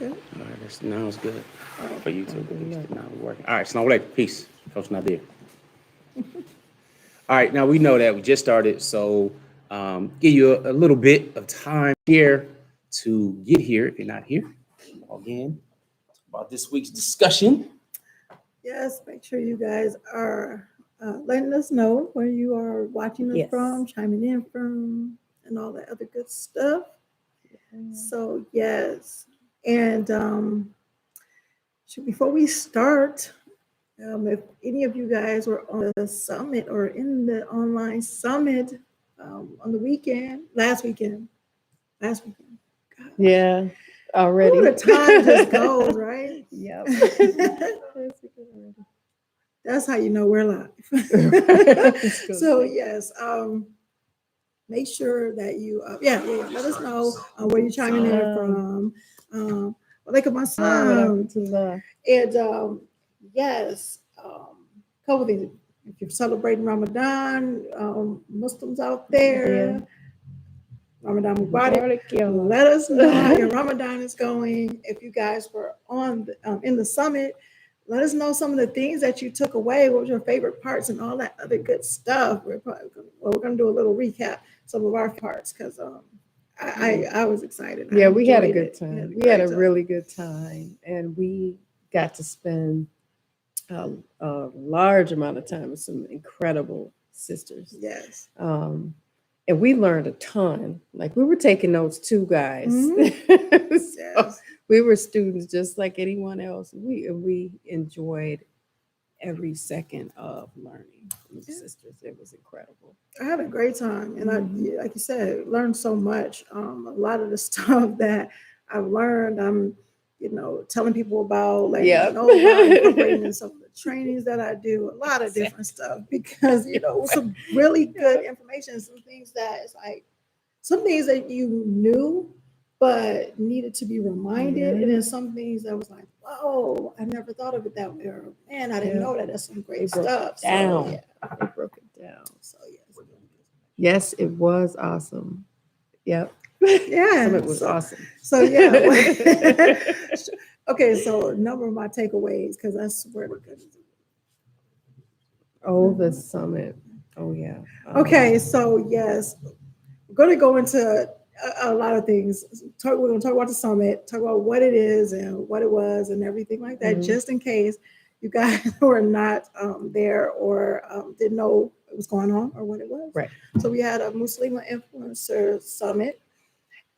All right, that's now it's good for you too. good. Now we're working. All right, Assalamu alaikum. Peace. Coach Nazir. All right, now we know that we just started, so give you a little bit of time here to get here if you're not here. Again, about this week's discussion. Yes, make sure you guys are letting us know where you are watching us from, chiming in from, and all that other good stuff. So, yes. And before we start, if any of you guys were on the summit or in the online summit on the weekend, last weekend. Gosh. Yeah, already. Oh, the time just goes, right? Yep. That's how you know we're live. So yes, make sure that you let us know where you're chiming in from. Walaikum assalam. And yes, couple things. If you're celebrating Ramadan, Muslims out there, Ramadan Mubarak, let us know how your Ramadan is going. If you guys were on in the summit, let us know some of the things that you took away. What was your favorite parts and all that other good stuff. We're going to do a little recap, some of our parts, because I was excited. Yeah, we had a good time. We had a really good time, and we got to spend a large amount of time with some incredible sisters. Yes. And we learned a ton. Like, we were taking notes too, guys. Yes. We were students just like anyone else. We enjoyed every second of learning from the sisters. It was incredible. I had a great time, and I, like you said, learned so much. A lot of the stuff that I've learned, I'm, telling people about, like, about incorporating in some of the trainings that I do. A lot of different stuff because some really good information. Some things that it's like some things that you knew but needed to be reminded, and then some things that was like, whoa, I never thought of it that way. Or, man, I didn't know that. That's some great stuff. Down. So, they broke it down. So yes, it was awesome. Yep. Yeah, it was awesome. So yeah. Okay, so a number of my takeaways, because I swear to goodness. Oh, the summit. Oh yeah. Okay, so yes, we're going to go into a lot of things. We're going to talk about the summit, talk about what it is and what it was and everything like that, just in case you guys were not there or didn't know what was going on or what it was. Right. So we had a Muslima Influencer Summit,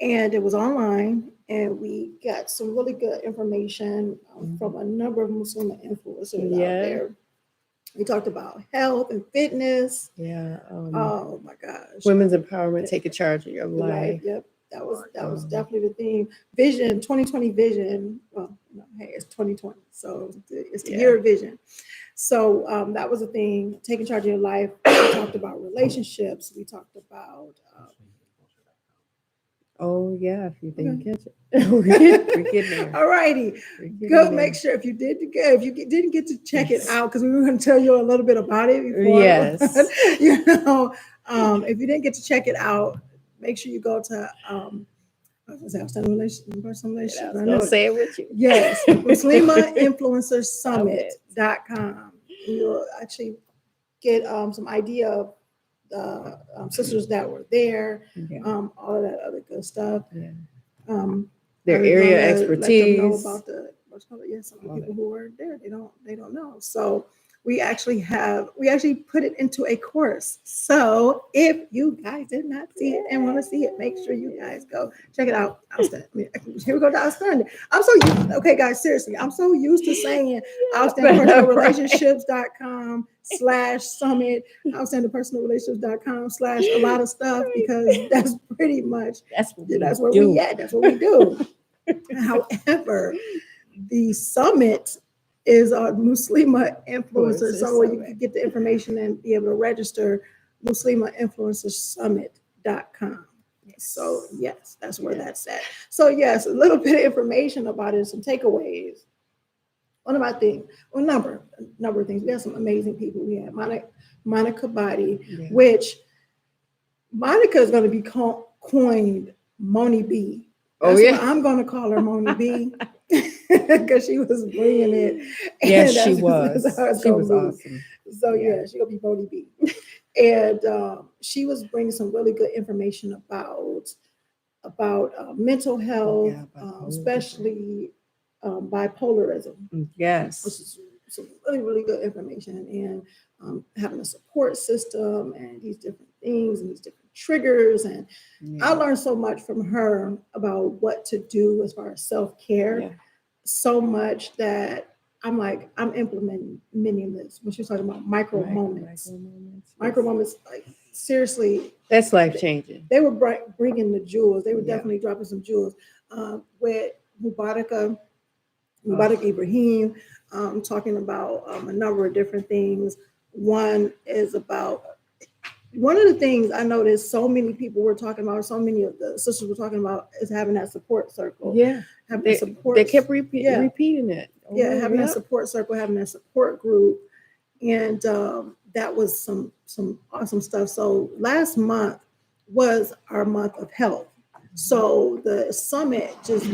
and it was online, and we got some really good information from a number of Muslim influencers out there. We talked about health and fitness. Yeah. Oh my gosh. Women's empowerment, taking charge of your life. Yep. That was definitely the theme. Vision, 2020 vision. Well, hey, it's 2020, so it's the year of vision. So that was a thing. Taking charge of your life. We talked about relationships. We talked about. Oh yeah, if you didn't catch it, we're getting there. All righty, go make sure if you didn't get to check it out, because we were going to tell you a little bit about it before. Yes, if you didn't get to check it out, make sure you go to outstanding relationship, personal relationship. I'll say it with you. Yes, MuslimaInfluencerSummit.com. You'll actually get some idea of the sisters that were there, all of that other good stuff. Yeah. Their area expertise. Let them know about some people who were there. They don't know. So we actually put it into a course. So if you guys did not see it and want to see it, make sure you guys go check it out. Outstanding. Here we go to outstanding. Okay, guys, seriously, I'm so used to saying outstandingpersonalrelationships.com/summit, outstandingpersonalrelationships.com/ a lot of stuff, because that's pretty much that's where we at. That's what we do. However, the summit is a Muslima influencer, so you can get the information and be able to register. MuslimaInfluencerSummit.com. So yes, that's where that's at. So yes, a little bit of information about it, some takeaways. One of my things, a number of things. We had some amazing people. We had Monica Body, which Monica is going to be coined Moni B. That's why I'm going to call her Moni B because she was bringing it. Yes, she was. She was awesome. So yeah, she'll be Moni B. And she was bringing some really good information about mental health, especially bipolarism. Yes. Which is some really, really good information. And having a support system and these different things and these different triggers. And I learned so much from her about what to do as far as self-care. Yeah. So much that I'm implementing this when she was talking about micro moments. Micro moments, like seriously. That's life-changing. They were bringing the jewels. They were definitely dropping some jewels. With Mubarak Ibrahim, talking about a number of different things. One of the things I noticed so many people were talking about, so many of the sisters were talking about, is having that support circle. Yeah. They kept repeating it. Having that support circle, having that support group. And that was some awesome stuff. So last month was our month of health. So the summit just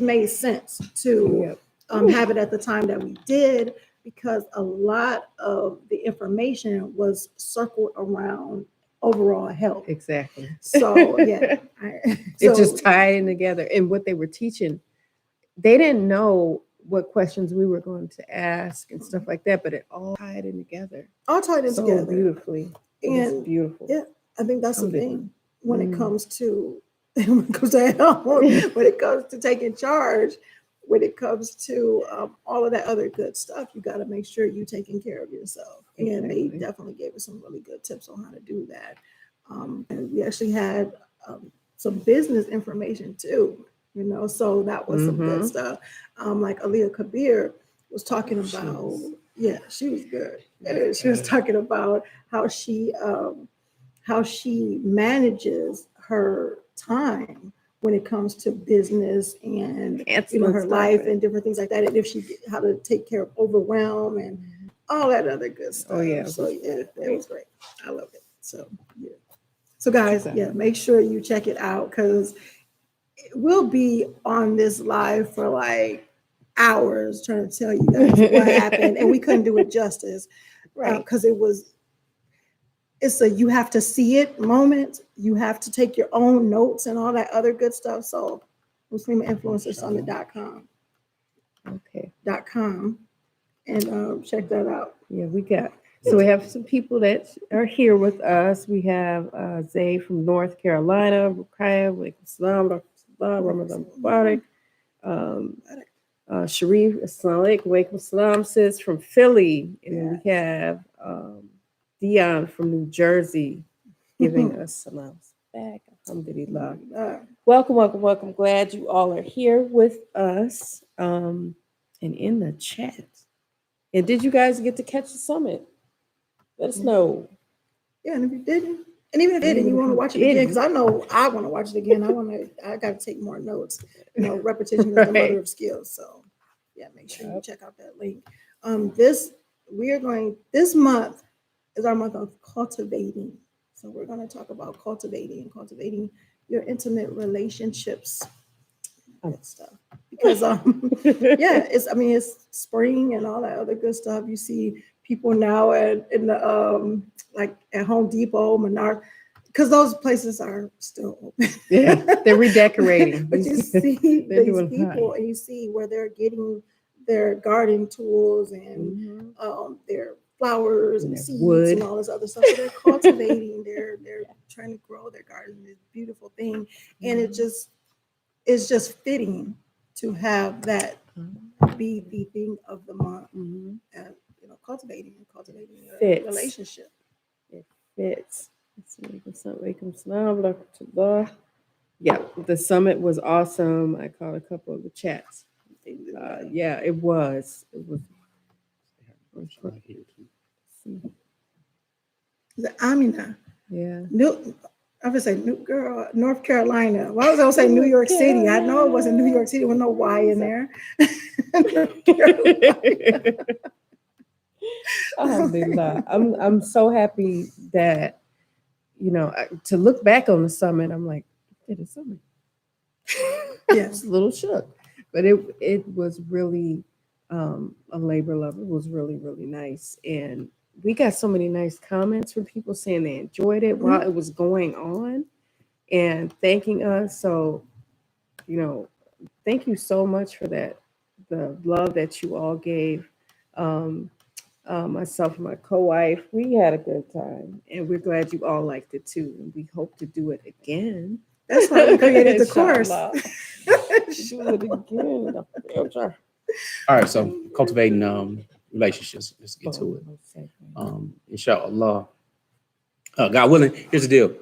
made sense to have it at the time that we did, because a lot of the information was circled around overall health. Exactly. So it just tied in together. And what they were teaching, they didn't know what questions we were going to ask and stuff like that, but it all tied in together. Together beautifully. It's beautiful. Yeah, I think that's the thing when it comes to health, when it comes to taking charge, when it comes to all of that other good stuff. You got to make sure you're taking care of yourself. Exactly. And they definitely gave us some really good tips on how to do that. And we actually had some business information too, so that was some good stuff. Like Aaliyah Kabir was talking about, she was good. And she was talking about how she manages her time when it comes to business and her life and different things like that, and how to take care of overwhelm and all that other good stuff. So it was great. I loved it. So so guys, make sure you check it out, because we'll be on this live for like hours trying to tell you guys what happened, and we couldn't do it justice, right? Because it's a you have to see it moment. You have to take your own notes and all that other good stuff. So MuslimInfluencerSummit.com. .com, and check that out. Yeah, so we have some people that are here with us. We have Zay from North Carolina, Rukaya, Walaikum Salam, Ramadan Mubarak, Sharif, Assalamu alaikum, Walaikum Salam, sis from Philly. And then we have Dion from New Jersey giving us salams back. Alhamdulillah. Welcome. Glad you all are here with us and in the chat. And did you guys get to catch the summit? Let us know. Yeah, and if you didn't, and even if you did, you want to watch it again, because I know I want to watch it again. I got to take more notes. Repetition is the mother of skills. So make sure you check out that link. This month is our month of cultivating. So we're going to talk about cultivating your intimate relationships and stuff. Because it's spring and all that other good stuff. You see people now at Home Depot, Menard, because those places are still open. Yeah, they're redecorating. But you see these people, and you see where they're getting their garden tools and their flowers and seeds wood and all this other stuff. So they're cultivating. They're trying to grow their garden. This beautiful thing, and it's just fitting to have that be the thing of the month. And cultivating your relationship. It fits. Yeah, the summit was awesome. I caught a couple of the chats. It was. The Amina. Yeah. I would say North Carolina. Why was I going to say New York City? I know it wasn't New York City with no Y in there. Alhamdulillah. I'm so happy that, to look back on the summit, I'm like, did a summit. Yes. a little shook, but it was really a labor love. It was really, really nice. And we got so many nice comments from people saying they enjoyed it while it was going on and thanking us. So, thank you so much for that. The love that you all gave. Um, Myself and my co-wife, we had a good time, and we're glad you all liked it too. And we hope to do it again. That's why we created the course. Inshallah. Do it again. All right, so cultivating relationships. Let's get to it. Inshallah. God willing, here's the deal.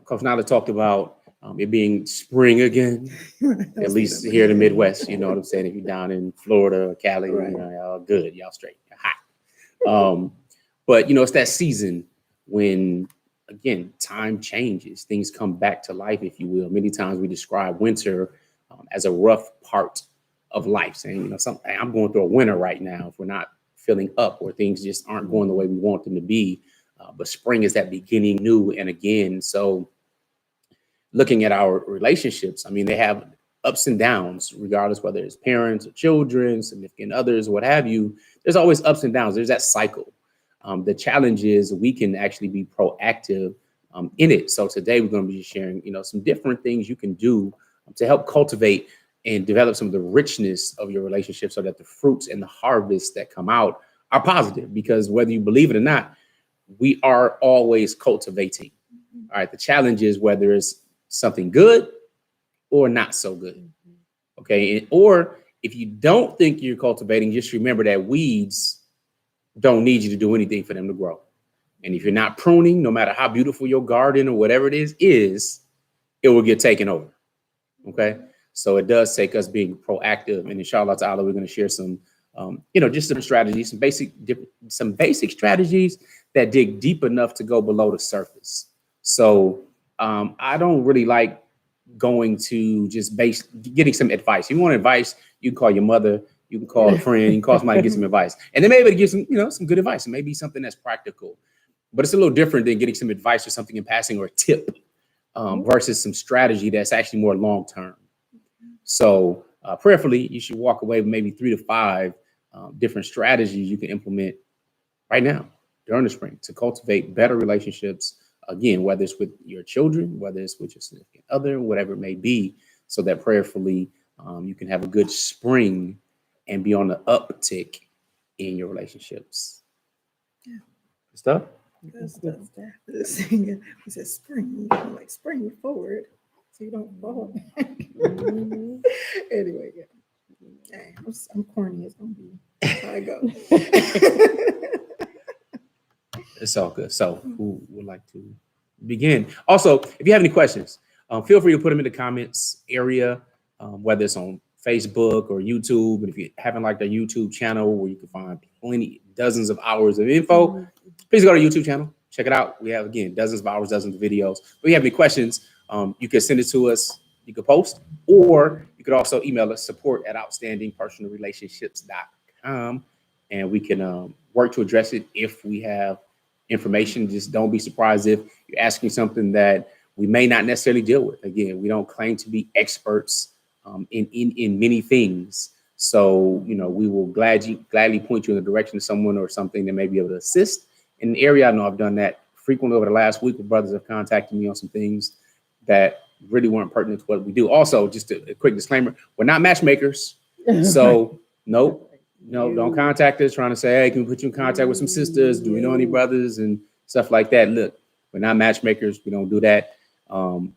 Coach Nyla talked about it being spring again, at least here in the Midwest. You know what I'm saying? If you're down in Florida or Cali, Right. y'all good, y'all straight, you're hot. But it's that season when, again, time changes, things come back to life, if you will. Many times we describe winter as a rough part of life, saying, I'm going through a winter right now if we're not filling up or things just aren't going the way we want them to be. But spring is that beginning new and again. So looking at our relationships, they have ups and downs, regardless whether it's parents or children, significant others, what have you. There's always ups and downs. There's that cycle. The challenge is we can actually be proactive in it. So today we're going to be sharing, some different things you can do to help cultivate and develop some of the richness of your relationship so that the fruits and the harvests that come out are positive. Because whether you believe it or not, we are always cultivating. All right. The challenge is whether it's something good or not so good. Okay. Or if you don't think you're cultivating, just remember that weeds don't need you to do anything for them to grow. And if you're not pruning, no matter how beautiful your garden or whatever it is, it will get taken over. Okay. So it does take us being proactive. And inshallah ta'ala, we're going to share some, just some strategies, some basic strategies that dig deep enough to go below the surface. So I don't really like going to just getting some advice. If you want advice, you can call your mother, you can call a friend, you can call somebody to get some advice. And they may be able to give some good advice. It may be something that's practical, but it's a little different than getting some advice or something in passing or a tip versus some strategy that's actually more long-term. So prayerfully, you should walk away with maybe 3 to 5 different strategies you can implement right now during the spring to cultivate better relationships. Again, whether it's with your children, whether it's with your significant other, whatever it may be, so that prayerfully you can have a good spring and be on the uptick in your relationships. Yeah. Good stuff? Good stuff. We said spring, like spring forward so you don't fall back. Anyway, yeah. I'm corny. It's going to be how I go. It's all good. So who would like to begin? Also, if you have any questions, feel free to put them in the comments area, whether it's on Facebook or YouTube. And if you haven't liked our YouTube channel where you can find dozens of hours of info, please go to our YouTube channel. Check it out. We have, again, dozens of hours, dozens of videos. If you have any questions, you can send it to us. You can post, or you could also email us support@outstandingpersonalrelationships.com, and we can work to address it if we have information. Just don't be surprised if you're asking something that we may not necessarily deal with. Again, we don't claim to be experts in many things. So, we will gladly point you in the direction of someone or something that may be able to assist in the area. I know I've done that frequently over the last week where brothers have contacted me on some things that really weren't pertinent to what we do. Also, just a quick disclaimer, we're not matchmakers. So no, don't contact us trying to say, hey, can we put you in contact with some sisters? Do we know any brothers and stuff like that? Look, we're not matchmakers. We don't do that.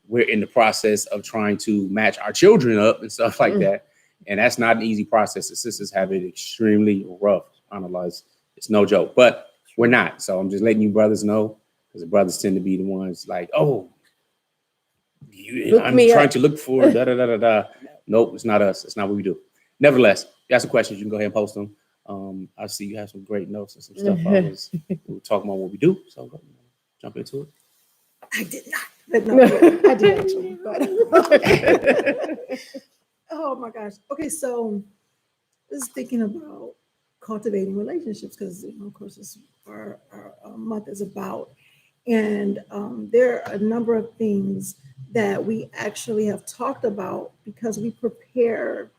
We're in the process of trying to match our children up and stuff like that. And that's not an easy process. The sisters have it extremely rough. Analyze. It's no joke, but we're not. So I'm just letting you brothers know, because the brothers tend to be the ones like, oh, I'm trying to look for da-da-da-da-da. Nope, it's not us. It's not what we do. Nevertheless, if you have some questions, you can go ahead and post them. I see you have some great notes and some stuff. We were talking about what we do. So go jump into it. I did not. But no, I did actually. But oh my gosh. Okay, so just thinking about cultivating relationships, because of course this our month is about, and there are a number of things that we actually have talked about because we prepare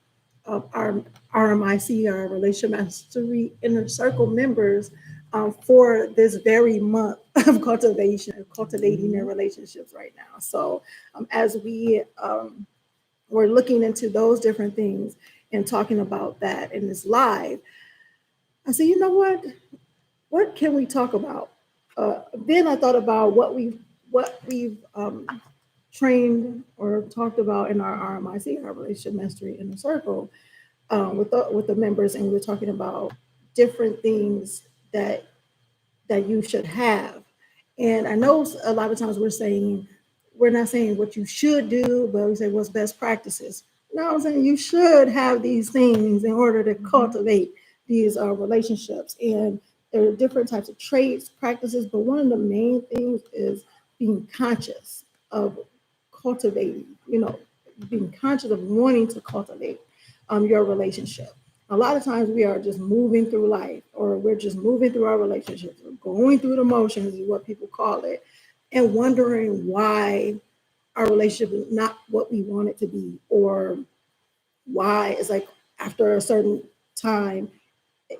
our RMIC, our Relationship Mastery Inner Circle members for this very month of cultivating their relationships right now. So as we're looking into those different things and talking about that in this live, I said, you know what can we talk about? Then I thought about what we've trained or talked about in our RMIC, our Relationship Mastery Inner Circle, with the members, and we were talking about different things that you should have. And I know a lot of times we're not saying what you should do, but we say what's best practices. No, I'm saying you should have these things in order to cultivate these relationships. And there are different types of traits, practices, but one of the main things is being conscious of cultivating, being conscious of wanting to cultivate your relationship. A lot of times we are just moving through life, or we're just moving through our relationships, or going through the motions is what people call it, and wondering why our relationship is not what we want it to be, or why it's like after a certain time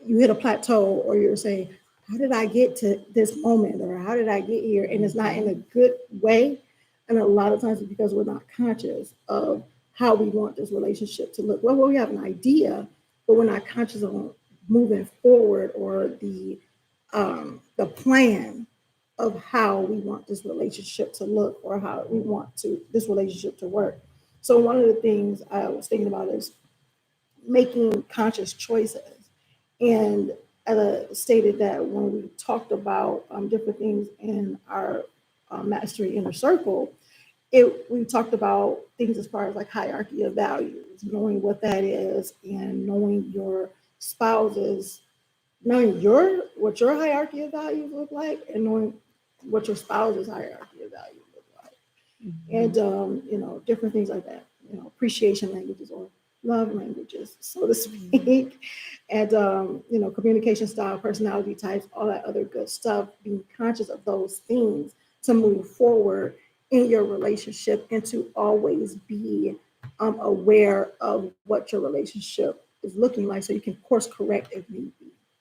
you hit a plateau, or you're saying, how did I get to this moment, or how did I get here? And it's not in a good way. And a lot of times it's because we're not conscious of how we want this relationship to look. Well, we have an idea, but we're not conscious of moving forward, or the plan of how we want this relationship to look, or how we want this relationship to work. So one of the things I was thinking about is making conscious choices. And stated that when we talked about different things in our Mastery Inner Circle, we talked about things as far as like hierarchy of values, knowing what that is, and knowing your spouse's, knowing what your hierarchy of values look like, and knowing what your spouse's hierarchy of values look like. And different things like that, appreciation languages or love languages, so to speak, and communication style, personality types, all that other good stuff. Being conscious of those things to move forward in your relationship, and to always be aware of what your relationship is looking like, so you can course correct if need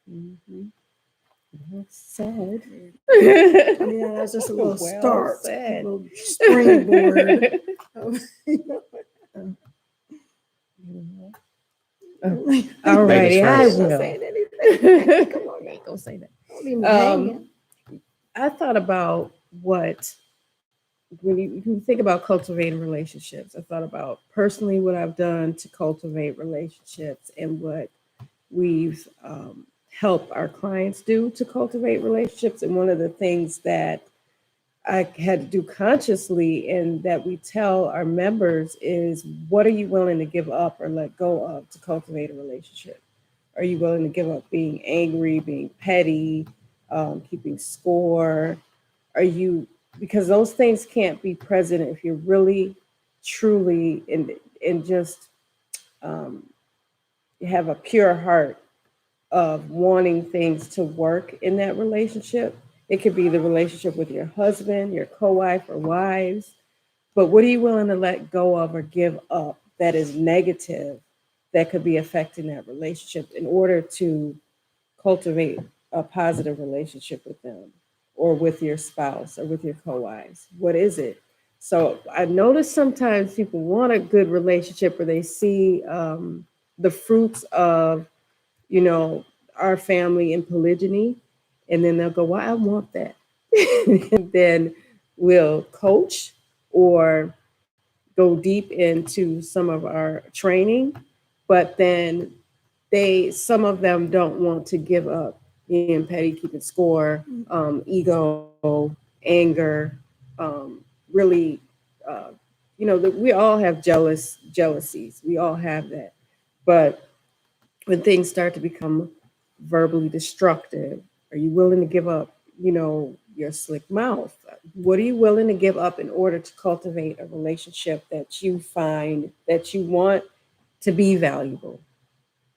be. Sad. Yeah, that's just a little start, a little springboard. All righty, I Ladies will. Come on, I ain't gonna say that. don't leave me hanging. I thought about when you think about cultivating relationships, I thought about personally what I've done to cultivate relationships, and what we've helped our clients do to cultivate relationships. And one of the things that I had to do consciously, and that we tell our members, is what are you willing to give up or let go of to cultivate a relationship? Are you willing to give up being angry, being petty, keeping score? Because those things can't be present if you're really, truly, and just have a pure heart of wanting things to work in that relationship. It could be the relationship with your husband, your co-wife or wives. But what are you willing to let go of or give up that is negative, that could be affecting that relationship, in order to cultivate a positive relationship with them, or with your spouse, or with your co-wives? What is it? So I notice sometimes people want a good relationship where they see the fruits of, our family in polygyny, and then they'll go, well, I want that. And then we'll coach or go deep into some of our training, but then some of them don't want to give up being petty, keeping score, ego, anger, really, we all have jealousies. We all have that. But when things start to become verbally destructive, are you willing to give up, your slick mouth? What are you willing to give up in order to cultivate a relationship that you find that you want to be valuable?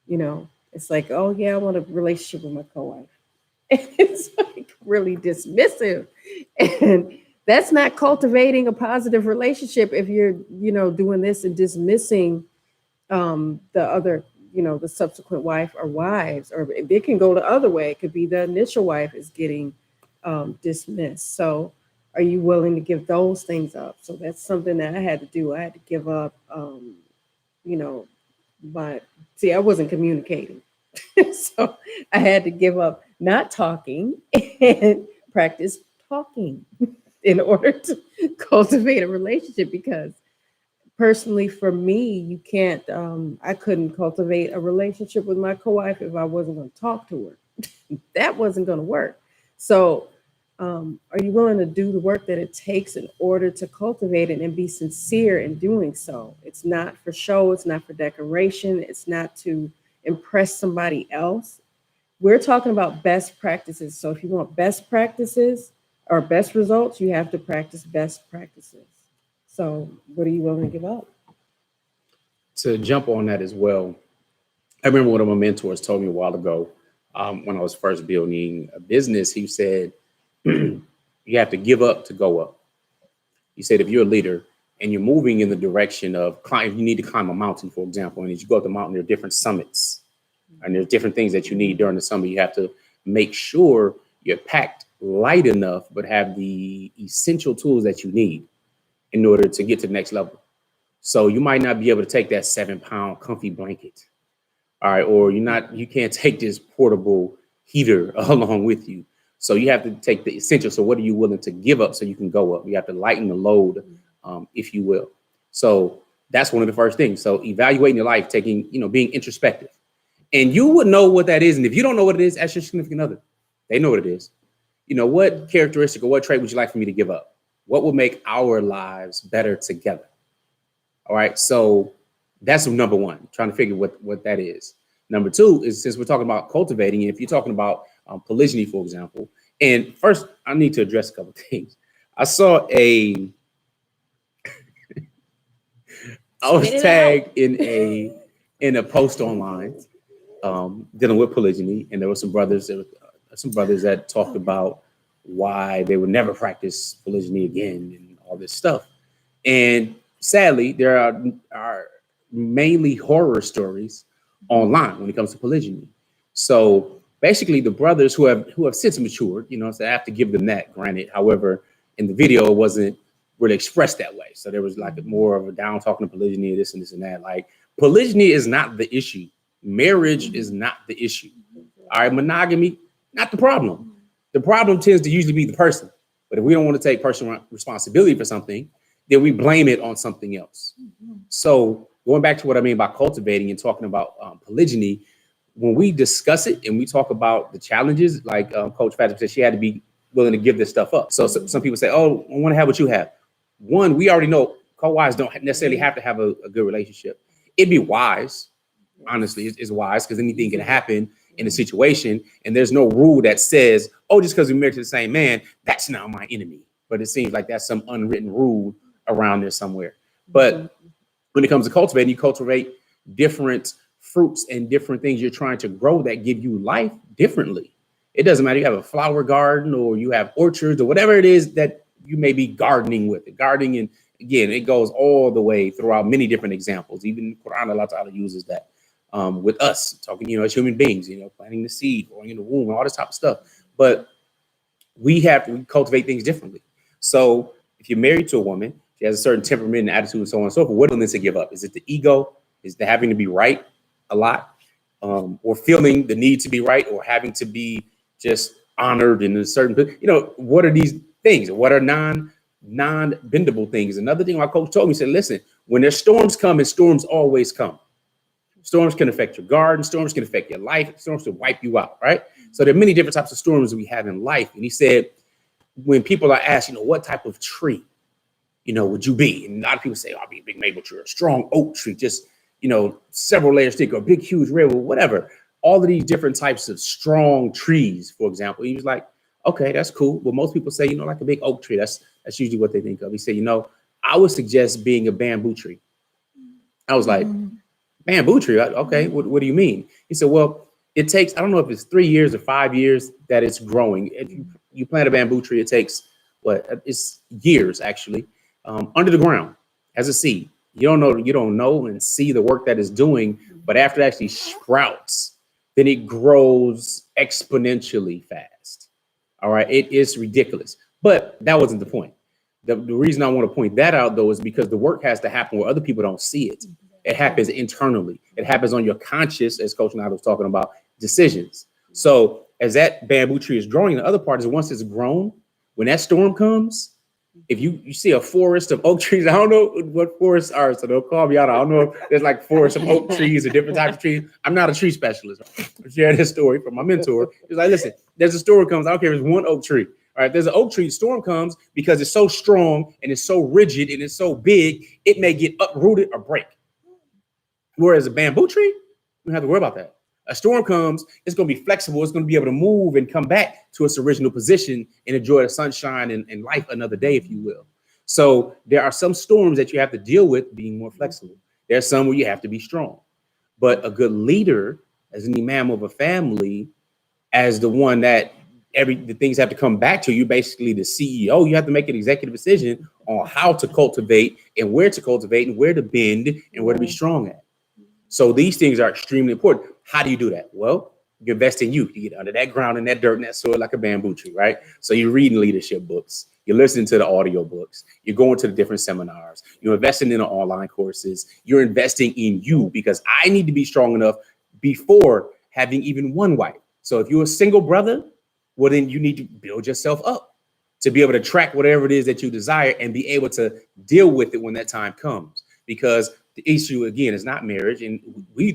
It's like, oh yeah, I want a relationship with my co-wife. And it's like really dismissive. And that's not cultivating a positive relationship if you're, doing this and dismissing the other, the subsequent wife or wives, or it can go the other way. It could be the initial wife is getting dismissed. So are you willing to give those things up? So that's something that I had to do. I had to give up, but see, I wasn't communicating. So I had to give up not talking and practice talking in order to cultivate a relationship, because personally for me, you can't, I couldn't cultivate a relationship with my co-wife if I wasn't going to talk to her. That wasn't going to work. So are you willing to do the work that it takes in order to cultivate it and be sincere in doing so? It's not for show. It's not for decoration. It's not to impress somebody else. We're talking about best practices. So if you want best practices or best results, you have to practice best practices. So what are you willing to give up? To jump on that as well, I remember one of my mentors told me a while ago, when I was first building a business, he said, you have to give up to go up. He said, if you're a leader and you're moving in the direction of you need to climb a mountain, for example, and as you go up the mountain, there are different summits and there's different things that you need during the summit. You have to make sure you're packed light enough, but have the essential tools that you need in order to get to the next level. So you might not be able to take that 7-pound comfy blanket. All right. Or you can't take this portable heater along with you. So you have to take the essential. So what are you willing to give up so you can go up? You have to lighten the load, if you will. So that's one of the first things. So evaluating your life, being introspective. And you would know what that is. And if you don't know what it is, ask your significant other. They know what it is. What characteristic or what trait would you like for me to give up? What will make our lives better together? All right. So that's number one, trying to figure what that is. Number two is, since we're talking about cultivating, if you're talking about polygyny, for example, and first I need to address a couple of things. I saw I was tagged in a post online dealing with polygyny, and there were some brothers that talked about why they would never practice polygyny again and all this stuff. And sadly, there are mainly horror stories online when it comes to polygyny. So basically, the brothers who have since matured, so I have to give them that, granted. However, in the video, it wasn't really expressed that way. So there was like more of a down talking to polygyny, this and this and that. Like, polygyny is not the issue. Marriage is not the issue. All right, monogamy, not the problem. The problem tends to usually be the person. But if we don't want to take personal responsibility for something, then we blame it on something else. So going back to what I mean by cultivating and talking about polygyny, when we discuss it and we talk about the challenges, like Coach Fatimah said, she had to be willing to give this stuff up. So some people say, oh, I want to have what you have. One, we already know co-wives don't necessarily have to have a good relationship. It'd be wise, honestly, it's wise, because anything can happen in a situation. And there's no rule that says, oh, just because we married to the same man, that's now my enemy. But it seems like that's some unwritten rule around there somewhere. But when it comes to cultivating, you cultivate different fruits and different things you're trying to grow that give you life differently. It doesn't matter. You have a flower garden or you have orchards or whatever it is that you may be gardening with. Gardening, and again, it goes all the way throughout many different examples. Even Quran, Allah Ta'ala uses that with us talking, as human beings, planting the seed, growing in the womb, all this type of stuff. But we cultivate things differently. So if you're married to a woman, she has a certain temperament and attitude and so on and so forth, what willingness to give up? Is it the ego? Is it having to be right a lot? Or feeling the need to be right, or having to be just honored in a certain, what are these things? What are non-bendable things? Another thing my coach told me, said, listen, when there's storms come, and storms always come. Storms can affect your garden. Storms can affect your life. Storms can wipe you out, right? So there are many different types of storms we have in life. And he said, when people are asked, what type of tree, would you be? And a lot of people say, I'll be a big maple tree, or a strong oak tree, just, several layers thick, or a big, huge redwood, whatever. All of these different types of strong trees, for example. He was like, okay, that's cool. Well, most people say, like a big oak tree. That's usually what they think of. He said, I would suggest being a bamboo tree. I was like, bamboo tree? Okay, what do you mean? He said, well, it takes, I don't know if it's 3 years or 5 years that it's growing. If you plant a bamboo tree, it takes it's years actually, under the ground as a seed. You don't know and see the work that it's doing, but after it actually sprouts, then it grows exponentially fast. All right, it is ridiculous, but that wasn't the point. The reason I want to point that out though is because the work has to happen where other people don't see it. It happens internally. It happens on your conscious, as Coach Nyla was talking about, decisions. So as that bamboo tree is growing, the other part is once it's grown, when that storm comes, if you see a forest of oak trees, I don't know what forests are, so don't call me out. I don't know if there's like forests of oak trees or different types of trees. I'm not a tree specialist. I shared this story from my mentor. He's like, listen, there's a storm comes. I don't care if it's one oak tree. All right, there's an oak tree. The storm comes because it's so strong and it's so rigid and it's so big, it may get uprooted or break. Whereas a bamboo tree, you don't have to worry about that. A storm comes, it's going to be flexible. It's going to be able to move and come back to its original position and enjoy the sunshine and life another day, if you will. So there are some storms that you have to deal with being more flexible. There's some where you have to be strong. But a good leader, as an imam of a family, as the one that the things have to come back to you, basically the CEO, you have to make an executive decision on how to cultivate and where to bend and where to be strong at. So these things are extremely important. How do you do that? Well, you invest in you. You get under that ground and that dirt and that soil like a bamboo tree, right? So you're reading leadership books. You're listening to the audio books. You're going to the different seminars. You're investing in the online courses. You're investing in you because I need to be strong enough before having even one wife. So if you're a single brother, well, then you need to build yourself up to be able to track whatever it is that you desire and be able to deal with it when that time comes. Because the issue, again, is not marriage. And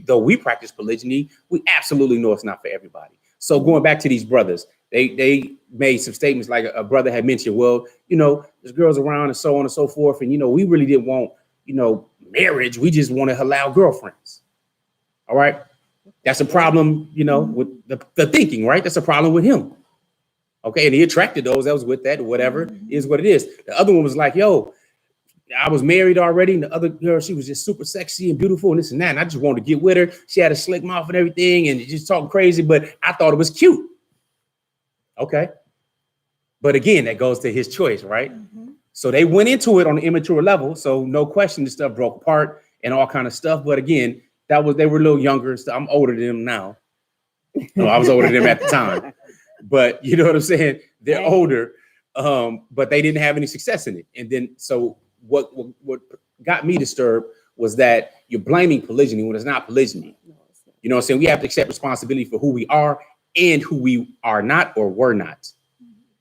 though we practice polygyny, we absolutely know it's not for everybody. So going back to these brothers, they made some statements like a brother had mentioned, well, there's girls around and so on and so forth. And, we really didn't want, marriage. We just want to allow girlfriends. All right. That's a problem, with the thinking, right? That's a problem with him. Okay. And he attracted those that was with that, whatever is what it is. The other one was like, yo, I was married already. And the other girl, she was just super sexy and beautiful and this and that. And I just wanted to get with her. She had a slick mouth and everything and just talking crazy, but I thought it was cute. Okay. But again, that goes to his choice, right? Mm-hmm. So they went into it on an immature level. So no question, the stuff broke apart and all kind of stuff. But again, they were a little younger. So I'm older than them now. No, I was older than them at the time. But you know what I'm saying? They're older, but they didn't have any success in it. And then so what got me disturbed was that you're blaming polygyny when it's not polygyny. You know what I'm saying? We have to accept responsibility for who we are and who we are not or were not.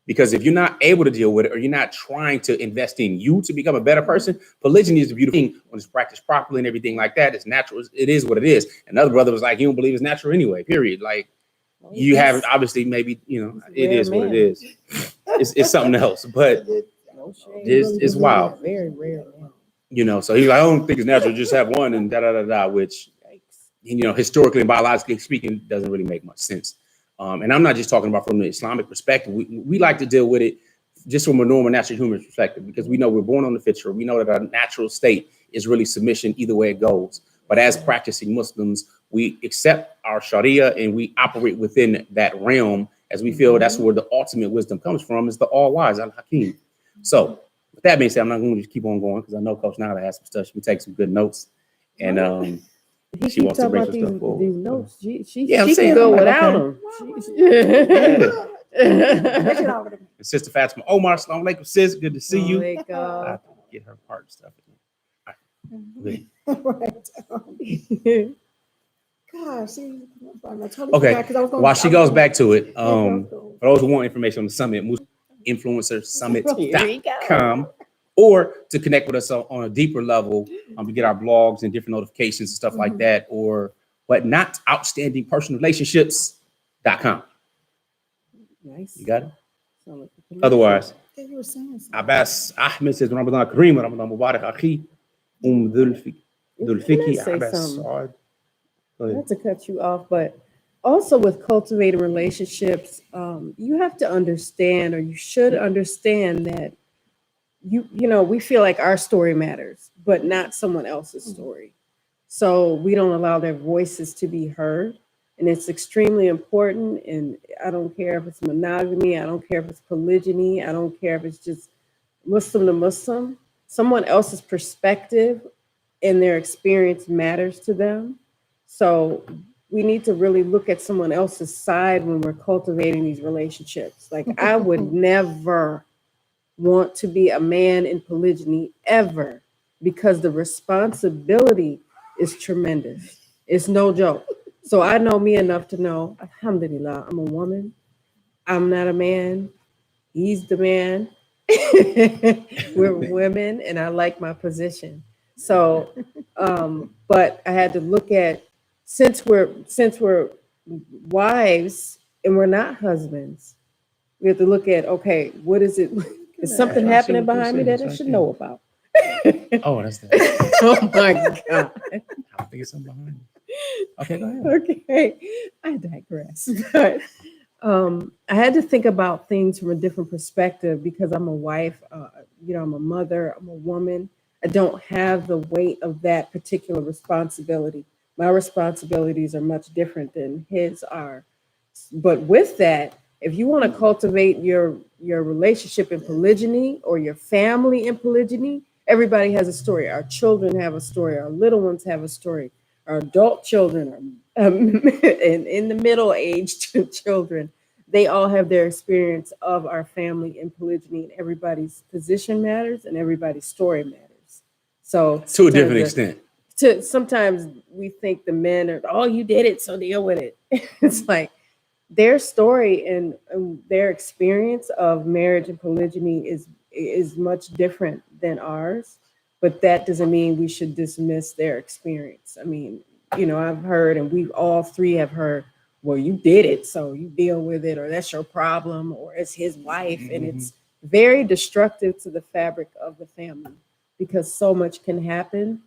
Because if you're not able to deal with it or you're not trying to invest in you to become a better person, polygyny is a beautiful thing when it's practiced properly and everything like that. It's natural. It is what it is. Another brother was like, you don't believe it's natural anyway, period. Like you have obviously maybe, it is what it is. It's something else, but it's wild. Very rare. So he's like, I don't think it's natural. Just have one and which, historically and biologically speaking, doesn't really make much sense. And I'm not just talking about from the Islamic perspective. We like to deal with it just from a normal, natural human perspective, because we know we're born on the fitra. We know that our natural state is really submission either way it goes. But as practicing Muslims, we accept our Sharia and we operate within that realm as we feel that's where the ultimate wisdom comes from, is the all-wise, Al-Hakim. So with that being said, I'm not going to just keep on going because I know Coach Nyla has some stuff. She can take some good notes. And she wants to bring some stuff forward. These notes. She can go without them. And Sister Fatimah Omar, Assalamu alaikum, sis. Good to see you. I have to get her part stuff. Gosh, okay. While she goes back to it, for those who want information on the summit, influencersummit.com, or to connect with us on a deeper level, to get our blogs and different notifications and stuff like that, or not outstanding personal relationships.com. Nice. You got it? Otherwise, Abbas Ahmed says, Ramadan Kareem, Ramadan Mubarak, Akhi, Dhulfiki, Abbas Saad. Not to cut you off, but also with cultivating relationships, you have to understand, or you should understand that we feel like our story matters, but not someone else's story. So we don't allow their voices to be heard. And it's extremely important. And I don't care if it's monogamy, I don't care if it's polygyny, I don't care if it's just Muslim to Muslim. Someone else's perspective and their experience matters to them. So we need to really look at someone else's side when we're cultivating these relationships. Like, I would never want to be a man in polygyny ever, because the responsibility is tremendous. It's no joke. So I know me enough to know, alhamdulillah, I'm a woman. I'm not a man. He's the man. We're women, and I like my position. So, but I had to look at, since we're wives and we're not husbands, we have to look at, okay, what is it? Is something happening behind me that I should know about? Oh, that's that. Oh my God. I don't think it's something behind you. Okay, go ahead. Okay, I digress. But I had to think about things from a different perspective, because I'm a wife, I'm a mother, I'm a woman. I don't have the weight of that particular responsibility. My responsibilities are much different than his are. But with that, if you want to cultivate your relationship in polygyny, or your family in polygyny, everybody has a story. Our children have a story. Our little ones have a story. Our adult children are, and in the middle-aged children, they all have their experience of our family in polygyny, and everybody's position matters and everybody's story matters. So To a different extent. Sometimes we think the men are, oh, you did it, so deal with it. It's like, their story and their experience of marriage and polygyny is much different than ours, but that doesn't mean we should dismiss their experience. I mean, I've heard, and we all three have heard, well, you did it, so you deal with it, or that's your problem, or it's his wife. And it's very destructive to the fabric of the family, because so much can happen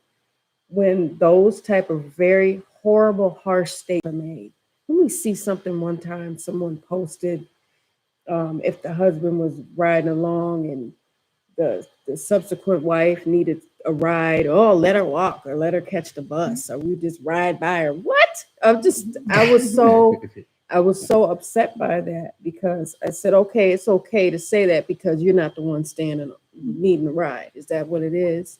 when those type of very horrible, harsh statements are made. When we see something, one time someone posted, if the husband was riding along and the subsequent wife needed a ride, oh, let her walk or let her catch the bus, or we just ride by her. What? I was so upset by that, because I said, okay, it's okay to say that because you're not the one standing needing a ride. Is that what it is?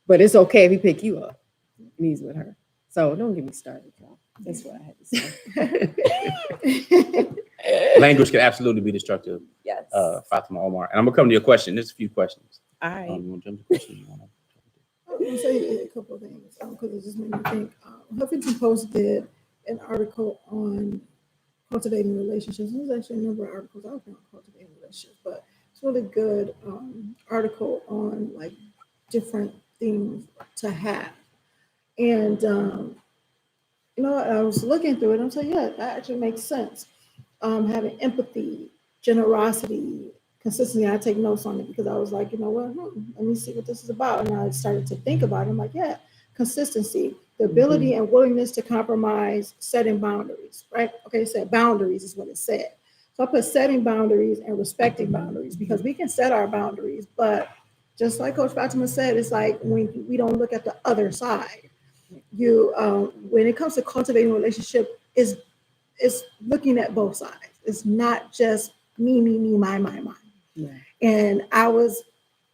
But it's okay if he pick you up and he's with her. So don't get me started, y'all. That's what I had to say. Language can absolutely be destructive. Yes. Fatima Omar. And I'm gonna come to your question. There's a few questions. All right. You want to jump to questions? I'm going to say a couple of things because it just made me think. Huffington Post did an article on cultivating relationships. There's actually a number of articles out there on cultivating relationships, but it's a really good article on like different things to have. And I was looking through it and I'm saying, yeah, that actually makes sense. Having empathy, generosity, consistency. I take notes on it because I was like, let me see what this is about. And I started to think about it. I'm like, yeah, consistency, the ability and willingness to compromise, setting boundaries, right? Okay, it said boundaries is what it said. So I put setting boundaries and respecting boundaries, because we can set our boundaries, but just like Coach Fatimah said, it's like when we don't look at the other side. When it comes to cultivating a relationship, is looking at both sides. It's not just me, my. Yeah. And I was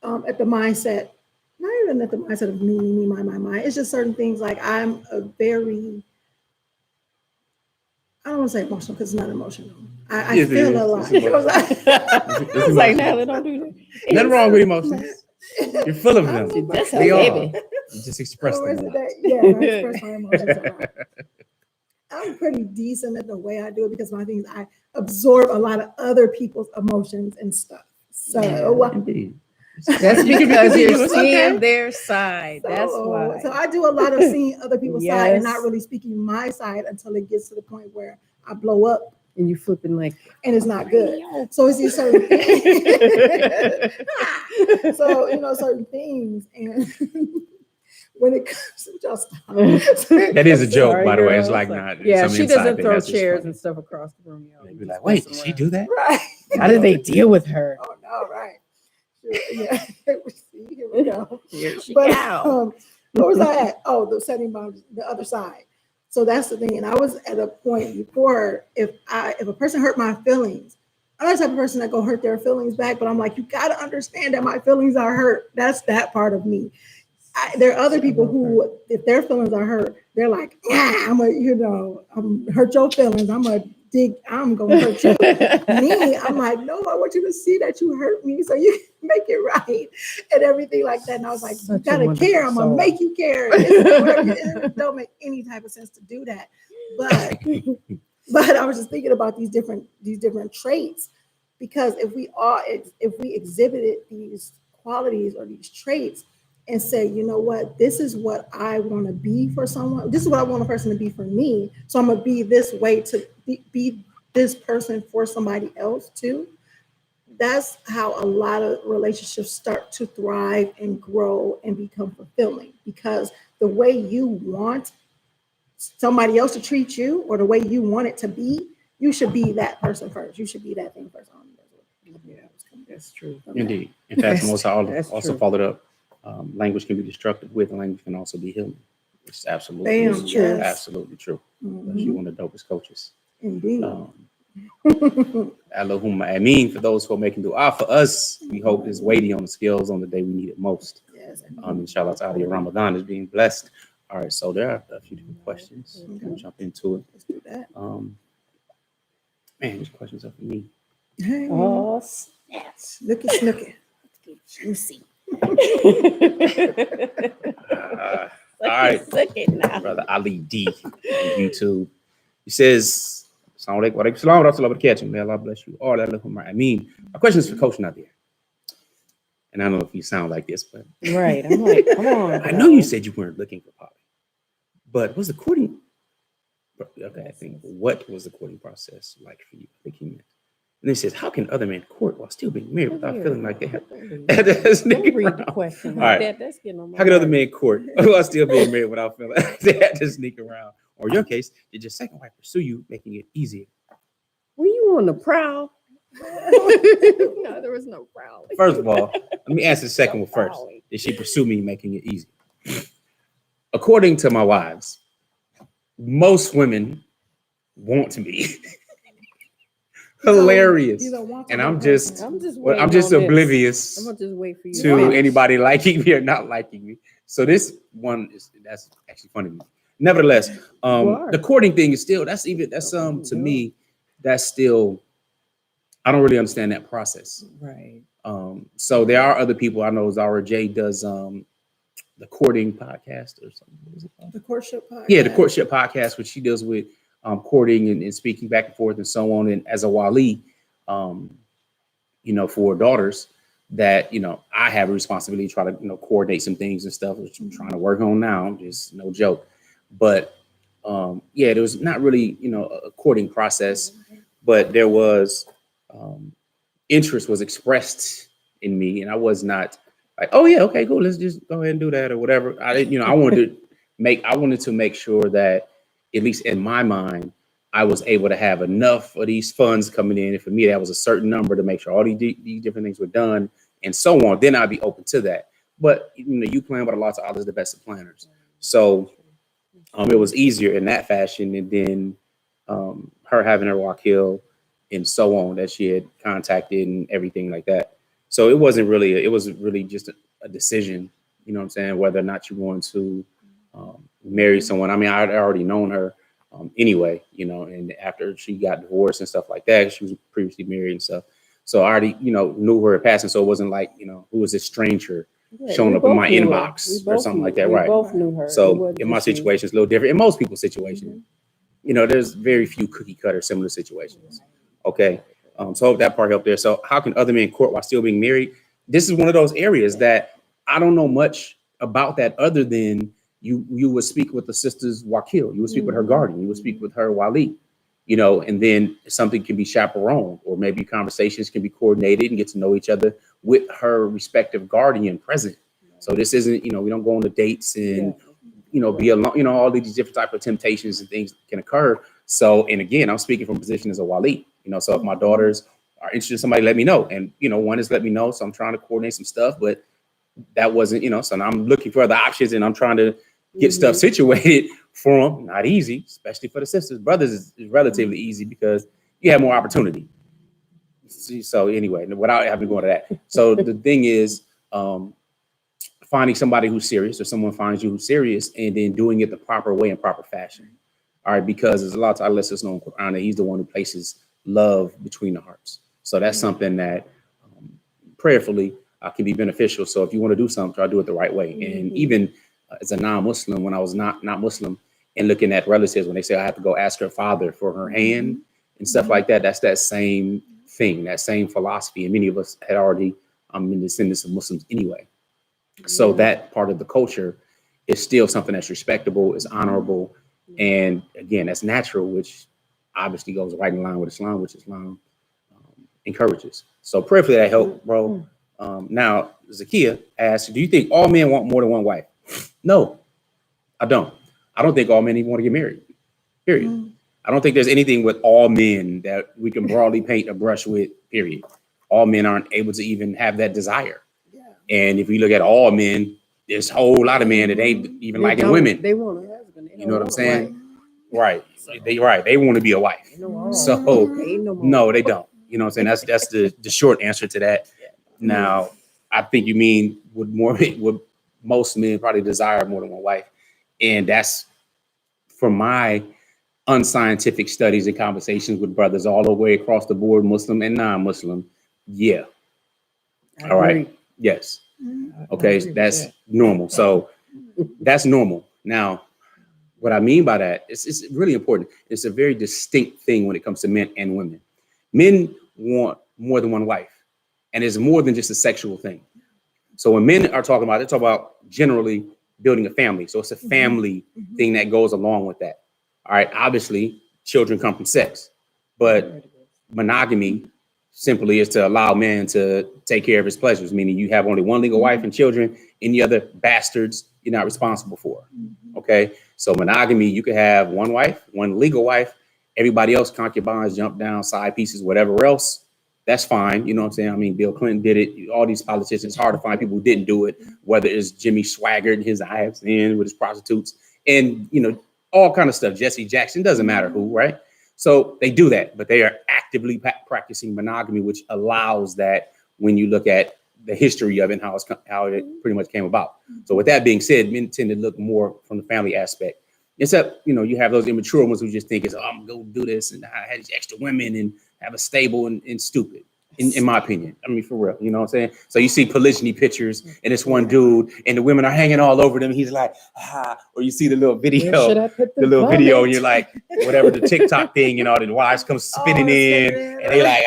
at the mindset, not even at the mindset of me, my. It's just certain things like I'm a very, I don't want to say emotional because it's not emotional. I feel a lot. I was like, no, don't do that. Nothing wrong with emotions. You're full of them. That's We how are. baby. You just express them. I express my emotions a lot. I'm pretty decent at the way I do it because my things, I absorb a lot of other people's emotions and stuff. So Indeed. That's because you're seeing their side. That's why. So I do a lot of seeing other people's side and not really speaking my side until it gets to the point where I blow up. And you flipping like, and it's not good. So it's these certain things. So, certain things. And when it comes to just that is a joke, sorry, by the way. girl. It's like not. Yeah, she doesn't throw chairs and stuff across the room. You'd be like, wait, did she do that? Right. How did they deal with her? Oh no, right. Sure, yeah. See, here we go. Here she But go. where was I at? Oh, the setting boundaries, the other side. So that's the thing. And I was at a point before, if a person hurt my feelings, I'm not the type of person that go hurt their feelings back, but I'm like, you got to understand that my feelings are hurt. That's that part of me. There are other people who, if their feelings are hurt, they're like, I'm hurt your feelings. I'm going to hurt you. Me, I'm like, no, I want you to see that you hurt me so you can make it right and everything like that. And I was like, you got to care. I'm going to make you care. It don't make any type of sense to do that. But I was just thinking about these different traits, because if we exhibited these qualities or these traits and say, you know what, this is what I want to be for someone. This is what I want a person to be for me. So I'm going to be this way to be this person for somebody else too. That's how a lot of relationships start to thrive and grow and become fulfilling, because the way you want somebody else to treat you, or the way you want it to be, you should be that person first. You should be that thing first. Yeah, that's true. Indeed. In fact, most also true. followed up. Language can be destructive with, and language can also be healing. It's absolutely Bam, true. yes. Absolutely true. Mhm. You're one of the dopest coaches. Indeed. Allahumma ameen. For those who are making dua for us, we hope is weighty on the scales on the day we need it most. Yes. Inshallah ta'ala, your Ramadan is being blessed. All right, so there are a few different questions. I'm gonna jump into it. Let's do that. Man, these questions are for me. Hey, Oh, snaps. snooky. Juicy. All right, Now. brother Ali D on YouTube. He says, Assalamu alaikum wa alaikum salam wa rahmatullahi wa barakatuh. May Allah bless you all. Allahumma ameen. My question is for Coach Nazir. And I don't know if you sound like this, but Right. I'm like, come on. I know you said you weren't looking for poly, but was the courting? Okay, I think what was the courting process like for you? I think he meant. And then he says, how can other men court while still being married without feeling like they have? Don't read the question like All right. that. That's getting on my How can other nerves. men court while still being married without feeling like they had to sneak around? Or in your case, did your second wife pursue you, making it easier? Were you on the prowl? No, there was no prowl. First of all, let me answer the second one first. Prowling. Did she pursue me, making it easy? According to my wives, most women want me. Hilarious. You don't want to And I'm be just person. I'm just well, I'm waiting just on this. oblivious I'm gonna just wait for you to finish. anybody liking me or not liking me. So this one that's actually funny to me. Nevertheless, the courting thing is still that's to me, that's still I don't really understand that process. Right. So there are other people I know. Zara J does the courting podcast or something. What is it called? The Courtship podcast. Yeah, the Courtship podcast, which she deals with courting and speaking back and forth and so on. And as a wali, for daughters, that I have a responsibility to try to coordinate some things and stuff, which I'm trying to work on now. Just no joke. But there was not really a courting process, but there was interest was expressed in me, and I was not like, oh yeah, okay, cool, let's just go ahead and do that or whatever. I didn't, I wanted to make sure that at least in my mind, I was able to have enough of these funds coming in. And for me, that was a certain number to make sure all these different things were done and so on. Then I'd be open to that. But you plan, but a lot of others, the best of planners. So it was easier in that fashion. And then her having her wakil and so on that she had contacted and everything like that. So it wasn't really just a decision, you know what I'm saying, whether or not you want to marry someone. I mean, I'd already known her anyway, and after she got divorced and stuff like that, she was previously married and stuff. So I already, knew her in passing. So it wasn't like, who was this stranger showing up in my inbox or something like that, right? We both knew her. So in my situation, it's a little different. In most people's situation, there's very few cookie cutter similar situations. Okay. So hope that part helped there. So how can other men court while still being married? This is one of those areas that I don't know much about that other than you would speak with the sister's wakil, you would speak with her guardian, you would speak with her wali, and then something can be chaperoned, or maybe conversations can be coordinated and get to know each other with her respective guardian present. So this isn't, we don't go on the dates and, be alone, all these different type of temptations and things can occur. So, and again, I'm speaking from a position as a wali, so if my daughters are interested in somebody, let me know. And, one is let me know. So I'm trying to coordinate some stuff, but that wasn't, so now I'm looking for other options and I'm trying to get stuff situated for them, not easy, especially for the sisters. Brothers is relatively easy because you have more opportunity. So anyway, without having to go into that. So the thing is, finding somebody who's serious, or someone finds you who's serious, and then doing it the proper way and proper fashion. All right, because there's a lot of times lets us know in Quran that he's the one who places love between the hearts. So that's something that prayerfully can be beneficial. So if you want to do something, try to do it the right way. And even as a non-Muslim, when I was not Muslim, and looking at relatives, when they say I have to go ask her father for her hand and stuff like that, that's that same thing, that same philosophy. And many of us had already been descendants of Muslims anyway. So that part of the culture is still something that's respectable, is honorable. And again, that's natural, which obviously goes right in line with Islam, which Islam encourages. So prayerfully that help, bro. Now, Zakia asked, do you think all men want more than one wife? No, I don't. I don't think all men even want to get married, period. I don't think there's anything with all men that we can broadly paint a brush with, period. All men aren't able to even have that desire. And if we look at all men, there's a whole lot of men that ain't even liking women. They want a husband. You know what I'm saying? Right. They want to be a wife. So no, they don't. You know what I'm saying? That's the short answer to that. Now, I think you mean would most men probably desire more than one wife. And that's from my unscientific studies and conversations with brothers all the way across the board, Muslim and non-Muslim. Yeah. All right. Yes. Okay. That's normal. So that's normal. Now, what I mean by that is it's really important. It's a very distinct thing when it comes to men and women. Men want more than one wife, and it's more than just a sexual thing. So when men are talking about, they talk about generally building a family. So it's a family thing that goes along with that. All right. Obviously, children come from sex, but monogamy simply is to allow man to take care of his pleasures, meaning you have only one legal wife and children, any other bastards you're not responsible for. Okay. So monogamy, you could have one wife, one legal wife, everybody else, concubines, jump down, side pieces, whatever else. That's fine. You know what I'm saying? I mean, Bill Clinton did it. All these politicians, it's hard to find people who didn't do it, whether it's Jimmy Swaggart and his eyes in with his prostitutes and, you know, all kind of stuff. Jesse Jackson, doesn't matter who, right? So they do that, but they are actively practicing monogamy, which allows that when you look at the history of it and how it pretty much came about. So with that being said, men tend to look more from the family aspect. Except, you know, you have those immature ones who just think I'm going to go do this and I had these extra women and have a stable and stupid, in my opinion. I mean, for real, you know what I'm saying? So you see polygyny pictures and it's one dude and the women are hanging all over them. He's like, or you see the little video, and you're like, whatever the TikTok thing, and all the wives come spinning in and they like,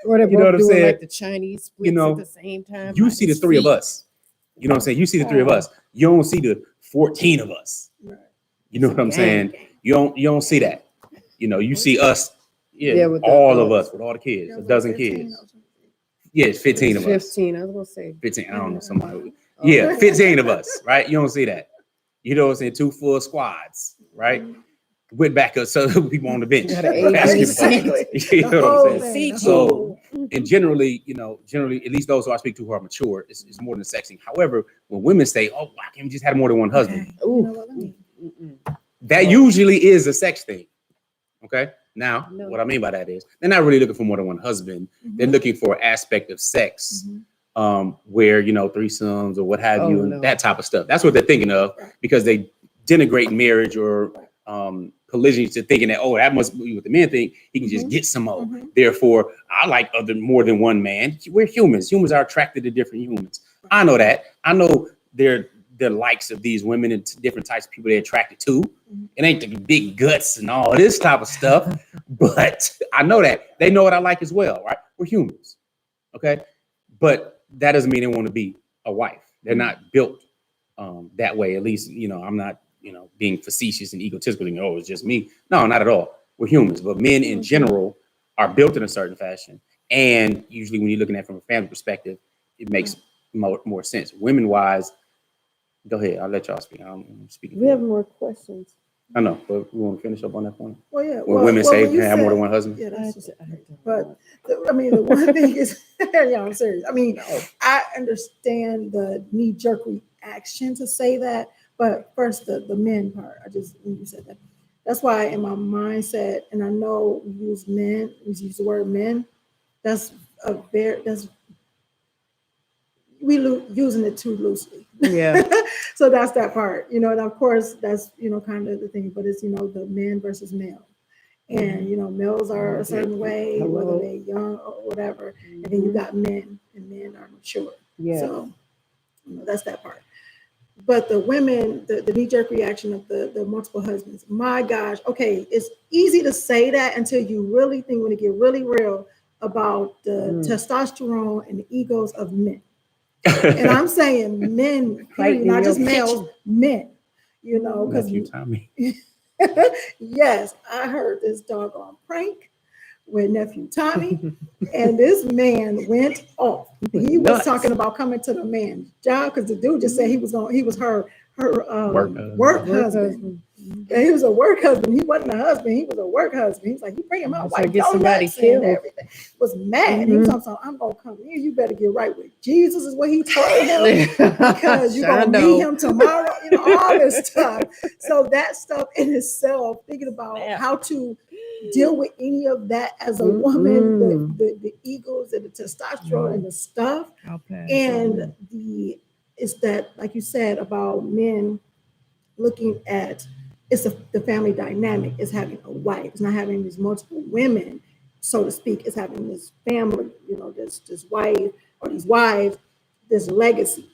Or they're you know what I'm doing saying? like the Chinese splits, you know, at the same time. You see the three of us. You know what I'm saying? You see the three of us. You don't see the 14 of us. You know what I'm saying? You don't see that. You know, you see us, with all of us, with all the kids, a dozen kids. Yeah, it's 15 of us. 15, I was gonna say 15. I don't know, somebody. Yeah, 15 of us, right? You don't see that. You know what I'm saying? 2 full squads, right? With backup, so people on the bench. You know what I'm saying? So, and generally, at least those who I speak to who are mature, it's more than sexing. However, when women say, "Oh, why can't we just have more than one husband?" That usually is a sex thing. Okay. Now, what I mean by that is they're not really looking for more than one husband. They're looking for an aspect of sex, where, threesomes or what have you, and that type of stuff. That's what they're thinking of, because they denigrate marriage or polygyny to thinking that, that must be what the men think. He can just get some more. Therefore, I like more than one man. We're humans. Humans are attracted to different humans. I know that. I know the likes of these women and different types of people they're attracted to. It ain't the big guts and all this type of stuff, but I know that they know what I like as well, right? We're humans, okay? But that doesn't mean they want to be a wife. They're not built that way. At least, I'm not, being facetious and egotistical and, it's just me. No, not at all. We're humans, but men in general are built in a certain fashion. And usually when you're looking at it from a family perspective, it makes more sense. Women-wise, go ahead. I'll let y'all speak. I'm speaking. We have more questions. I know, but we want to finish up on that point. Well, yeah. When women say they have more than one husband. Yeah, but the one thing is, I'm serious. I mean, I understand the knee-jerk reaction to say that, But first, the men part. When you said that, that's why in my mindset, and I know we use the word men. That's using it too loosely. Yeah. So that's that part, and of course that's kind of the thing. But it's the men versus male, and males are a certain way, whether they're young or whatever, and then you got men, and men are mature. Yeah. So that's that part. But the women, the knee-jerk reaction of the multiple husbands, my gosh, okay, it's easy to say that until you really think, when it get really real, about the testosterone and the egos of men. And I'm saying men, period, not just males, men, because Tommy. yes, I heard this doggone prank with nephew Tommy, and this man went off. He was talking about coming to the man's job because the dude just said he was her work husband. And he was a work husband. He wasn't a husband. He was a work husband. He was like, you bring him out, So wife, get don't somebody nuts and killed. everything. Was mad. He was on, I'm gonna come here. You better get right with Jesus, is what he told him, because you're gonna meet him tomorrow. All this stuff. So that stuff in itself, thinking about how to deal with any of that as a woman, the egos and the testosterone and the stuff, and it's that, like you said, about men looking at the family dynamic is having a wife. It's not having these multiple women, so to speak. It's having this family, this wife or these wives, this legacy,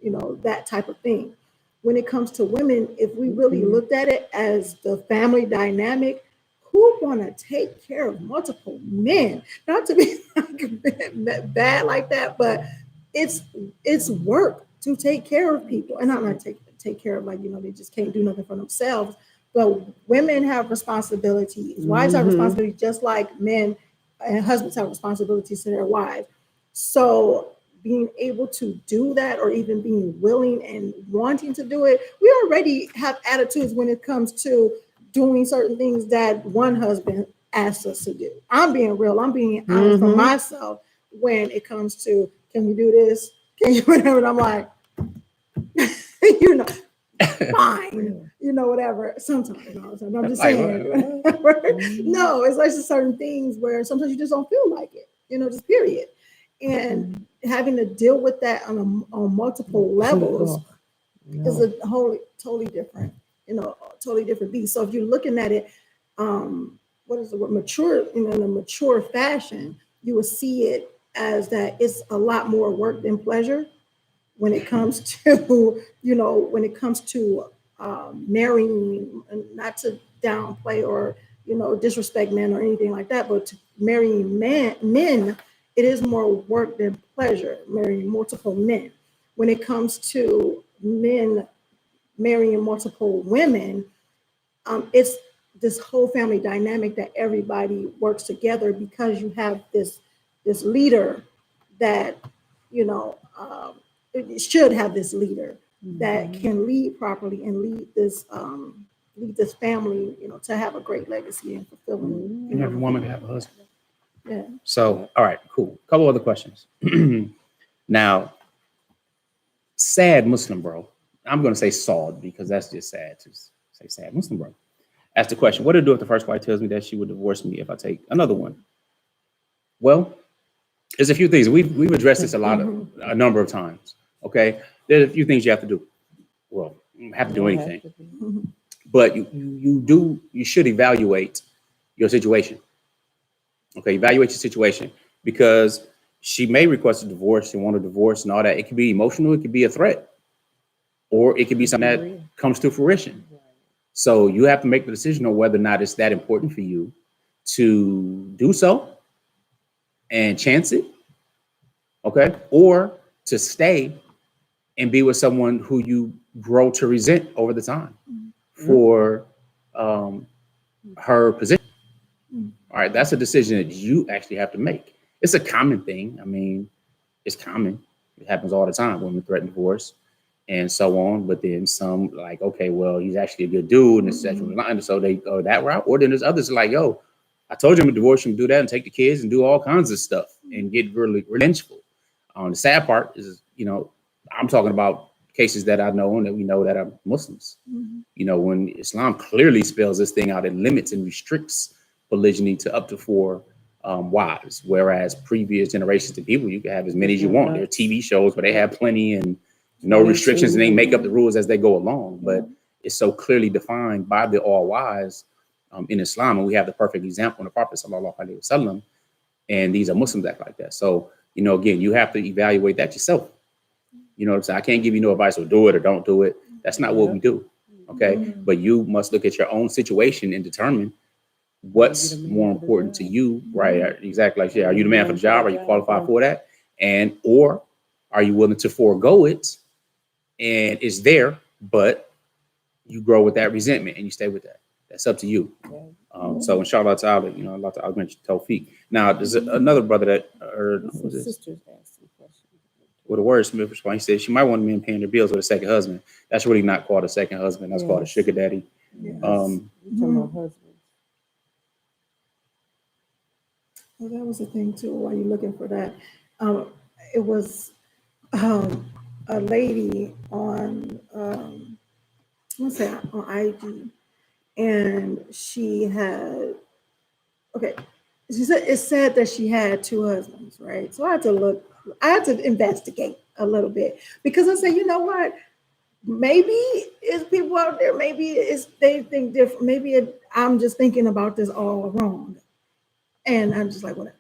that type of thing. When it comes to women, if we really looked at it as the family dynamic, who want to take care of multiple men? Not to be bad like that, but it's work to take care of people, and I'm not take care of, like, they just can't do nothing for themselves. But women have responsibilities. Wives have responsibilities, just like men and husbands have responsibilities to their wives. So being able to do that, or even being willing and wanting to do it, we already have attitudes when it comes to doing certain things that one husband asks us to do. I'm being real. I'm being honest for myself when it comes to, can you do this? Can you whatever? And I'm like, fine, whatever. Sometimes, I'm just saying. No, it's like just certain things where sometimes you just don't feel like it, just period. And having to deal with that on multiple levels is a totally different, totally different beast. So if you're looking at it, what is the word, mature, in a mature fashion, you will see it as that it's a lot more work than pleasure. When it comes to, marrying, not to downplay or, disrespect men or anything like that, but to marrying men, it is more work than pleasure, marrying multiple men. When it comes to men marrying multiple women, it's this whole family dynamic that everybody works together, because you have this leader that, it should have this leader that can lead properly and lead this family, to have a great legacy and fulfilling. And every woman can have a husband. Yeah. So, all right, cool. Couple other questions. Now, sad Muslim bro. I'm going to say Saud because that's just sad to say sad Muslim bro. Ask the question, what do I do if the first wife tells me that she would divorce me if I take another one? Well, there's a few things. We've addressed this a number of times. Okay, there's a few things you have to do. Well, you don't have to do anything, but you should evaluate your situation. Okay, evaluate your situation, because she may request a divorce and want a divorce and all that. It could be emotional, it could be a threat, or it could be something that comes to fruition. So you have to make the decision on whether or not it's that important for you to do so and chance it, okay, or to stay and be with someone who you grow to resent over the time for her position. All right, that's a decision that you actually have to make. It's a common thing. I mean, it's common. It happens all the time. Women threaten divorce and so on. But then some like, okay, well, he's actually a good dude and it's sexual alignment, so they go that route. Or then there's others like, yo, I told you I'm gonna divorce him, do that and take the kids and do all kinds of stuff and get really revengeful. The sad part is, I'm talking about cases that I know and that we know that are Muslims. Mhm. You know, when Islam clearly spells this thing out, it limits and restricts polygyny to up to 4 wives, whereas previous generations of people, you can have as many as you want. There are TV shows where they have plenty and no restrictions, and they make up the rules as they go along. But it's so clearly defined by the all wise in Islam, and we have the perfect example in the Prophet sallallahu alaihi wasallam. And these are Muslims act like that. So, you know, again, you have to evaluate that yourself. You know what I'm saying? I can't give you no advice or do it or don't do it. That's not what we do. Okay. But you must look at your own situation and determine what's more important to you, right? Exactly. Like, are you the man for the job? Are you qualified for that? And, or are you willing to forego it and it's there, but you grow with that resentment and you stay with that? That's up to you. So inshallah ta'ala, you know, Allah ta'ala grant you tawfiq. Now, there's another brother that heard Sisters asked some questions. with a wordsmith response. He said she might want a man paying her bills with a second husband. That's really not called a second husband. That's called a sugar daddy. Yes. Talking about husbands. Well, that was the thing too. While you're looking for that, it was a lady on what's that on IG, and she had She said it said that she had 2 husbands, right? So I had to investigate a little bit because I said, you know what? Maybe it's people out there. Maybe they think different. Maybe I'm just thinking about this all wrong. And I'm just like, whatever,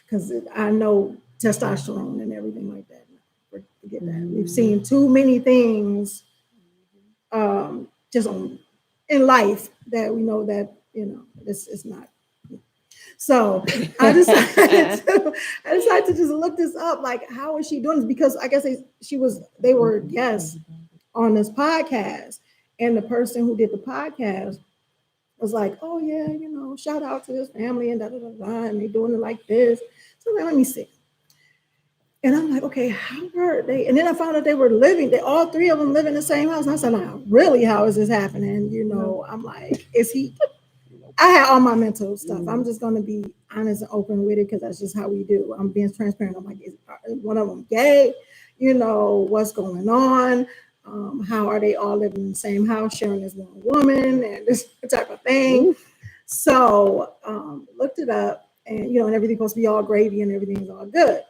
because I know testosterone and everything like that. Forget that. We've seen too many things just in life that we know that, you know, this is not. So I decided to just look this up. Like, how is she doing this? Because I guess they were guests on this podcast. And the person who did the podcast was like, oh yeah, you know, shout out to this family and and they doing it like this. So like, let me see. And I'm like, okay, how were they? And then I found out they were all 3 of them live in the same house. And I said, nah, really, how is this happening? You know, I'm like, I had all my mental stuff. I'm just going to be honest and open with it because that's just how we do. I'm being transparent. I'm like, is one of them gay? You know, what's going on? How are they all living in the same house, sharing this one woman and this type of thing? So looked it up, and you know, and everything's supposed to be all gravy and everything's all good.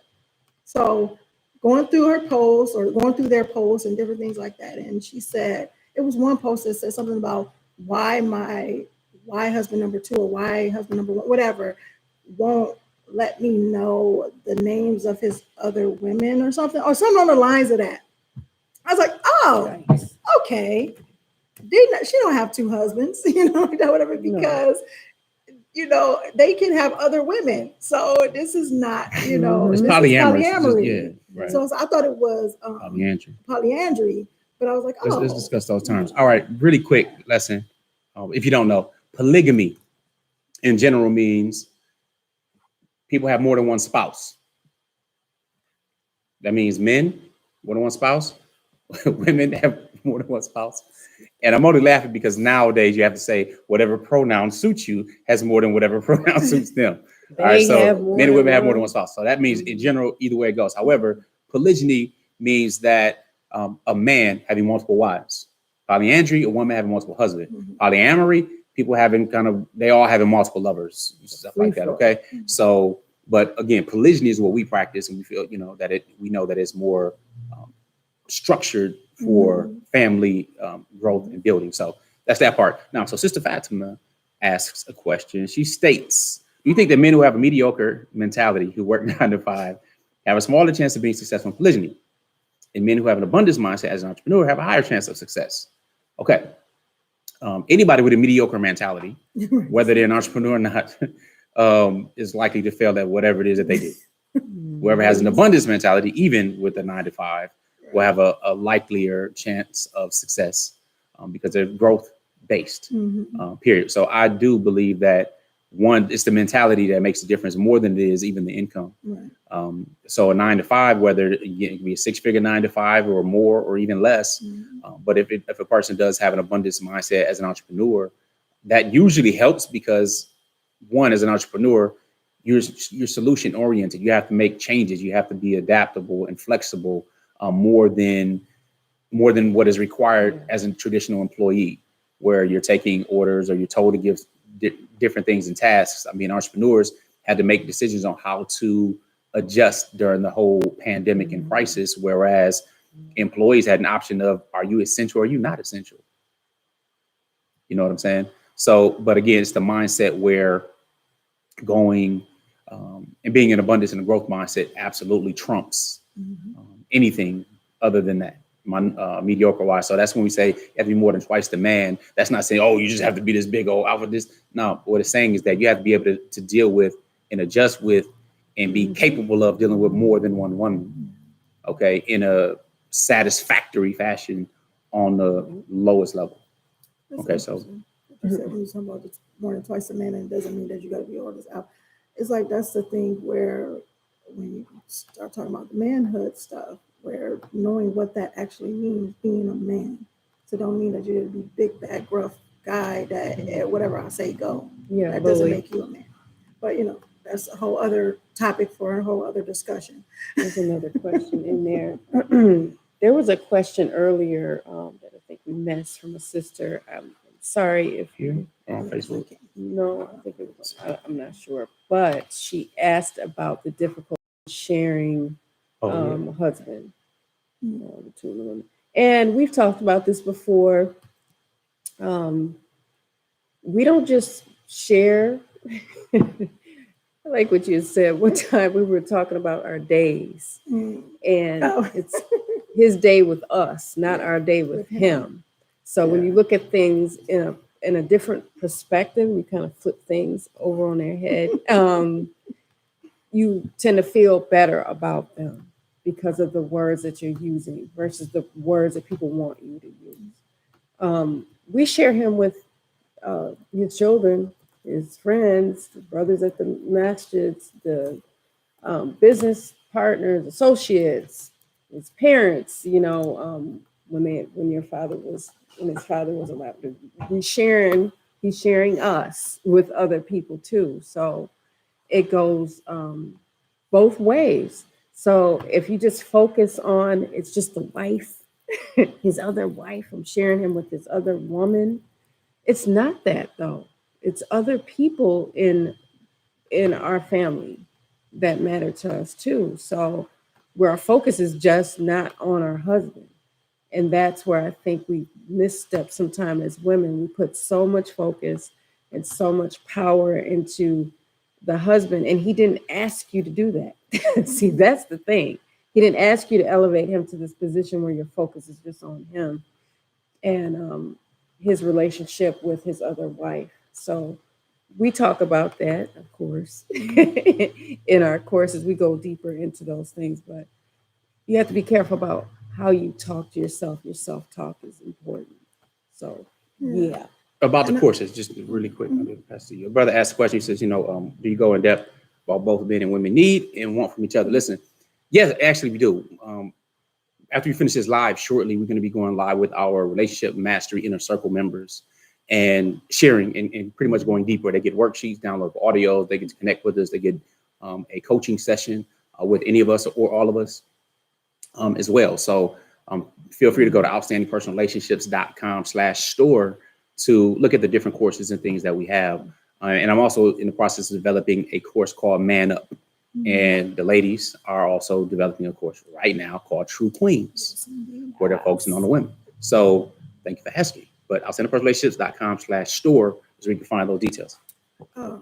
So going through her posts or going through their posts and different things like that, and she said it was one post that said something about why husband number 2 or why husband number 1, whatever, won't let me know the names of his other women or something on the lines of that. I was like, oh, okay. She don't have 2 husbands, you know, whatever, because, you know, they can have other women. So this is not, you know, it's polyamory. Right. So I thought it was polyandry, but I was like, let's discuss those terms. All right, really quick lesson. If you don't know, polygamy in general means people have more than one spouse. That means men, more than one spouse. Women have more than one spouse. And I'm only laughing because nowadays you have to say whatever pronoun suits you has more than whatever pronoun suits them. All right, so men and women have more than one spouse. So that means in general, either way it goes. However, polygyny means that a man having multiple wives. Polyandry, a woman having multiple husbands. Polyamory, people they all having multiple lovers, stuff like that. Okay. So, but again, polygyny is what we practice, and we feel, you know, we know that it's more structured for family growth and building. So that's that part. Now, so Sister Fatimah asks a question. She states, do you think that men who have a mediocre mentality, who work 9 to 5, have a smaller chance of being successful in polygyny? And men who have an abundance mindset as an entrepreneur have a higher chance of success? Okay. Anybody with a mediocre mentality, whether they're an entrepreneur or not, is likely to fail at whatever it is that they do. Whoever has an abundance mentality, even with a 9 to 5, will have a likelier chance of success because they're growth based, period. So I do believe that it's the mentality that makes a difference more than it is even the income. So a 9 to 5, whether it can be a 6-figure 9 to 5 or more or even less. But if a person does have an abundance mindset as an entrepreneur, that usually helps because, one, as an entrepreneur, you're solution oriented. You have to make changes. You have to be adaptable and flexible more than more than what is required as a traditional employee, where you're taking orders or you're told to give different things and tasks. I mean, entrepreneurs had to make decisions on how to adjust during the whole pandemic and crisis, whereas employees had an option of, are you essential or are you not essential? You know what I'm saying? So, but again, it's the mindset where going and being in abundance and a growth mindset absolutely trumps anything other than that, mediocre wise. So that's when we say you have to be more than twice the man. That's not saying, oh, you just have to be this big old alpha. This, no, what it's saying is that you have to be able to deal with and adjust with and be capable of dealing with more than one woman, okay, in a satisfactory fashion on the lowest level. Okay, so you said when you're talking about more than twice a man, and it doesn't mean that you got to be all this out. It's like that's the thing where when you start talking about the manhood stuff, where knowing what that actually means, being a man. So don't mean that you're to be big, bad, gruff guy that whatever I say go. Yeah, that doesn't make you a man. But you know, that's a whole other topic for a whole other discussion. There's another question in there. There was a question earlier that I think we missed from a sister. I'm sorry if here on Facebook. No, I think it was, I'm not sure, but she asked about the difficulty sharing a husband between the women. And we've talked about this before. We don't just share. I like what you said. One time we were talking about our days, and it's his day with us, not our day with him. So when you look at things in a different perspective, you kind of flip things over on their head. You tend to feel better about them because of the words that you're using versus the words that people want you to use. We share him with his children, his friends, the brothers at the masjids, the business partners, associates, his parents. You know, when his father was alive, he's sharing us with other people too. So it goes both ways. So if you just focus on it's just the wife, his other wife, I'm sharing him with this other woman. It's not that though. It's other people in our family that matter to us too. So where our focus is just not on our husband. And that's where I think we misstep sometimes as women. We put so much focus and so much power into the husband, and he didn't ask you to do that. See, that's the thing. He didn't ask you to elevate him to this position where your focus is just on him and his relationship with his other wife. So we talk about that, of course, in our courses. We go deeper into those things, but you have to be careful about how you talk to yourself. Your self-talk is important. So, yeah. About the courses, just really quick. Your brother asked a question. He says, do you go in depth about both men and women need and want from each other? Listen, yes, actually we do. After we finish this live shortly, we're going to be going live with our Relationship Mastery Inner Circle members and sharing and pretty much going deeper. They get worksheets, download audio, they get to connect with us, they get a coaching session with any of us or all of us as well. So feel free to go to outstandingpersonalrelationships.com/store to look at the different courses and things that we have. And I'm also in the process of developing a course called Man Up. And the ladies are also developing a course right now called True Queens, where they're focusing on the women. So thank you for asking. But outstandingpersonalrelationships.com/store is where you can find those details. I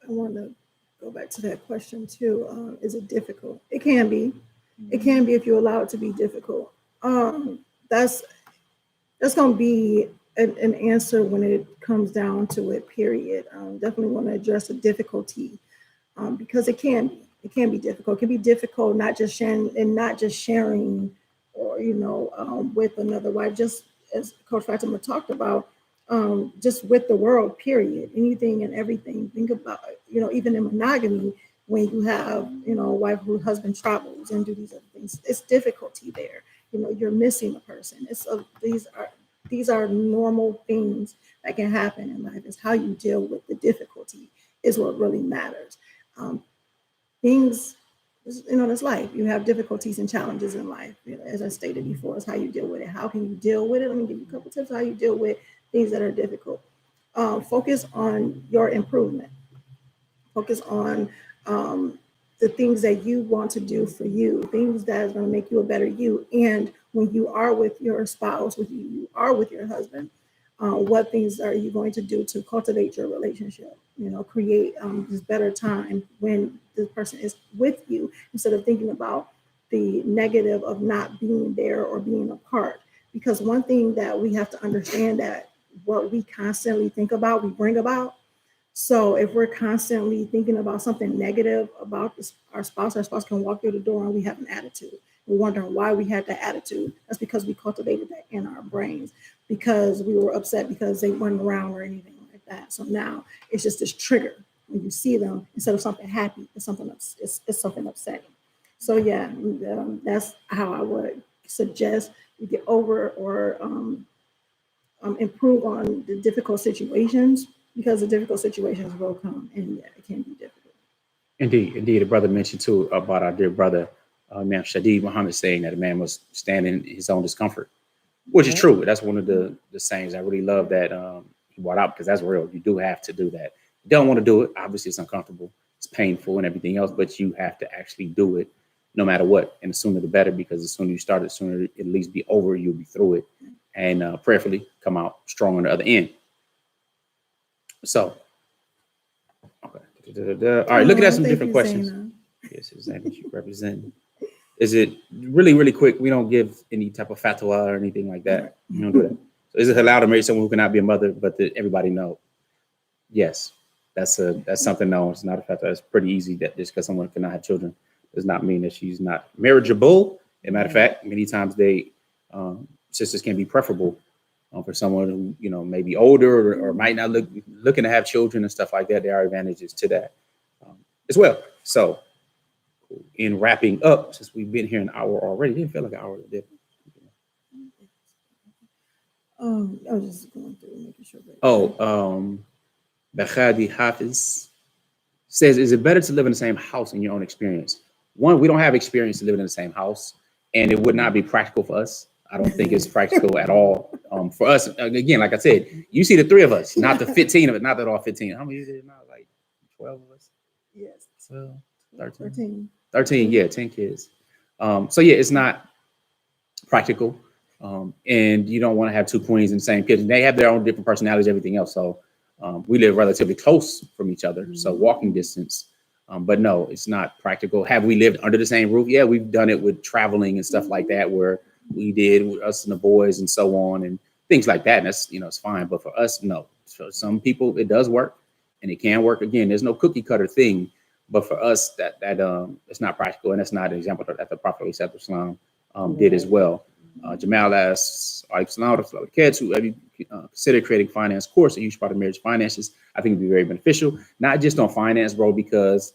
want to go back to that question too. Is it difficult? It can be. It can be if you allow it to be difficult. That's going to be an answer when it comes down to it, period. Definitely want to address the difficulty because it can be difficult. It can be difficult not just sharing or, with another wife, just as Coach Fatimah talked about, just with the world, period. Anything and everything. Think about, even in monogamy, when you have, a wife whose husband travels and do these other things, it's difficulty there. You're missing a person. These are normal things that can happen in life. It's how you deal with the difficulty is what really matters. Things That's life. You have difficulties and challenges in life. As I stated before, it's how you deal with it. How can you deal with it? Let me give you a couple tips how you deal with things that are difficult. Focus on your improvement. Focus on the things that you want to do for you, things that are going to make you a better you. And when you are with your spouse, when you are with your husband, what things are you going to do to cultivate your relationship? Create this better time when the person is with you, instead of thinking about the negative of not being there or being apart. Because one thing that we have to understand, that what we constantly think about, we bring about. So if we're constantly thinking about something negative about our spouse can walk through the door and we have an attitude. We're wondering why we had that attitude. That's because we cultivated that in our brains, because we were upset because they weren't around or anything like that. So now it's just this trigger. When you see them, instead of something happy, it's something upsetting. So yeah, that's how I would suggest you get over or improve on the difficult situations, because the difficult situations will come, and yeah, it can be difficult. Indeed. The brother mentioned too about our dear brother, Imam Shadid Muhammad, saying that a man must stand in his own discomfort, which is true. That's one of the sayings I really love that he brought out, because that's real. You do have to do that. You don't want to do it. Obviously, it's uncomfortable, it's painful, and everything else, but you have to actually do it no matter what. And the sooner the better, because the sooner you start, the sooner it'll at least be over. You'll be through it, and prayerfully come out strong on the other end. So, okay. All right, looking at some different questions. Yes, it's that you represent. Is it really quick? We don't give any type of fatwa or anything like that. We don't do that. So is it allowed to marry someone who cannot be a mother, but everybody know? Yes, that's something known. It's not a fatwa. It's pretty easy that just because someone cannot have children does not mean that she's not marriageable. As a matter of fact, many times sisters can be preferable for someone who may be older or might not looking to have children and stuff like that. There are advantages to that as well. So, in wrapping up, since we've been here an hour already, it didn't feel like an hour, did it? I was just going through making sure. Bakhadi Hafiz says, is it better to live in the same house in your own experience? One, we don't have experience to living in the same house, and it would not be practical for us. I don't think it's practical at all. For us, again, like I said, you see the three of us, not the 15 of it, not that all 15. How many is it now? Like 12 of us? Yes. 12, 13, yeah, 10 kids. So yeah, it's not practical. And you don't want to have two queens in the same kitchen. They have their own different personalities, everything else. So we live relatively close from each other. So walking distance. But no, it's not practical. Have we lived under the same roof? Yeah, we've done it with traveling and stuff like that, where we did with us and the boys and so on and things like that. And that's, it's fine. But for us, no. For some people, it does work and it can work. Again, there's no cookie cutter thing. But for us, that it's not practical, and that's not an example that the Prophet Islam did as well. Jamal asks, kids who have you considered creating a finance course, a huge part of marriage finances? I think it'd be very beneficial, not just on finance, bro, because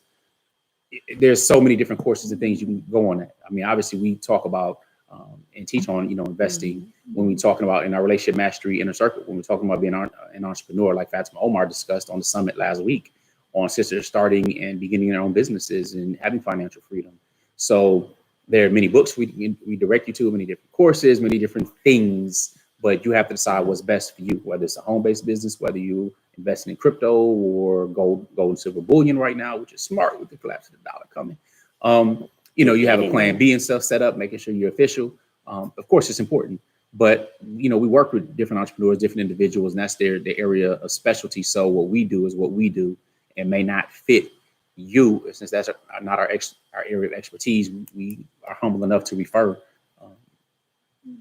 there's so many different courses and things you can go on that. I mean, obviously we talk about and teach on, investing when we're talking about in our relationship mastery inner circle, when we're talking about being an entrepreneur, like Fatimah Omar discussed on the summit last week, on sisters starting and beginning their own businesses and having financial freedom. So there are many books we direct you to, many different courses, many different things, but you have to decide what's best for you, whether it's a home-based business, whether you invest in crypto or gold and silver bullion right now, which is smart with the collapse of the dollar coming. You have a plan B and stuff set up, making sure you're official. Of course, it's important, but we work with different entrepreneurs, different individuals, and that's their area of specialty. So what we do is what we do, and may not fit you, since that's not our area of expertise. We are humble enough to refer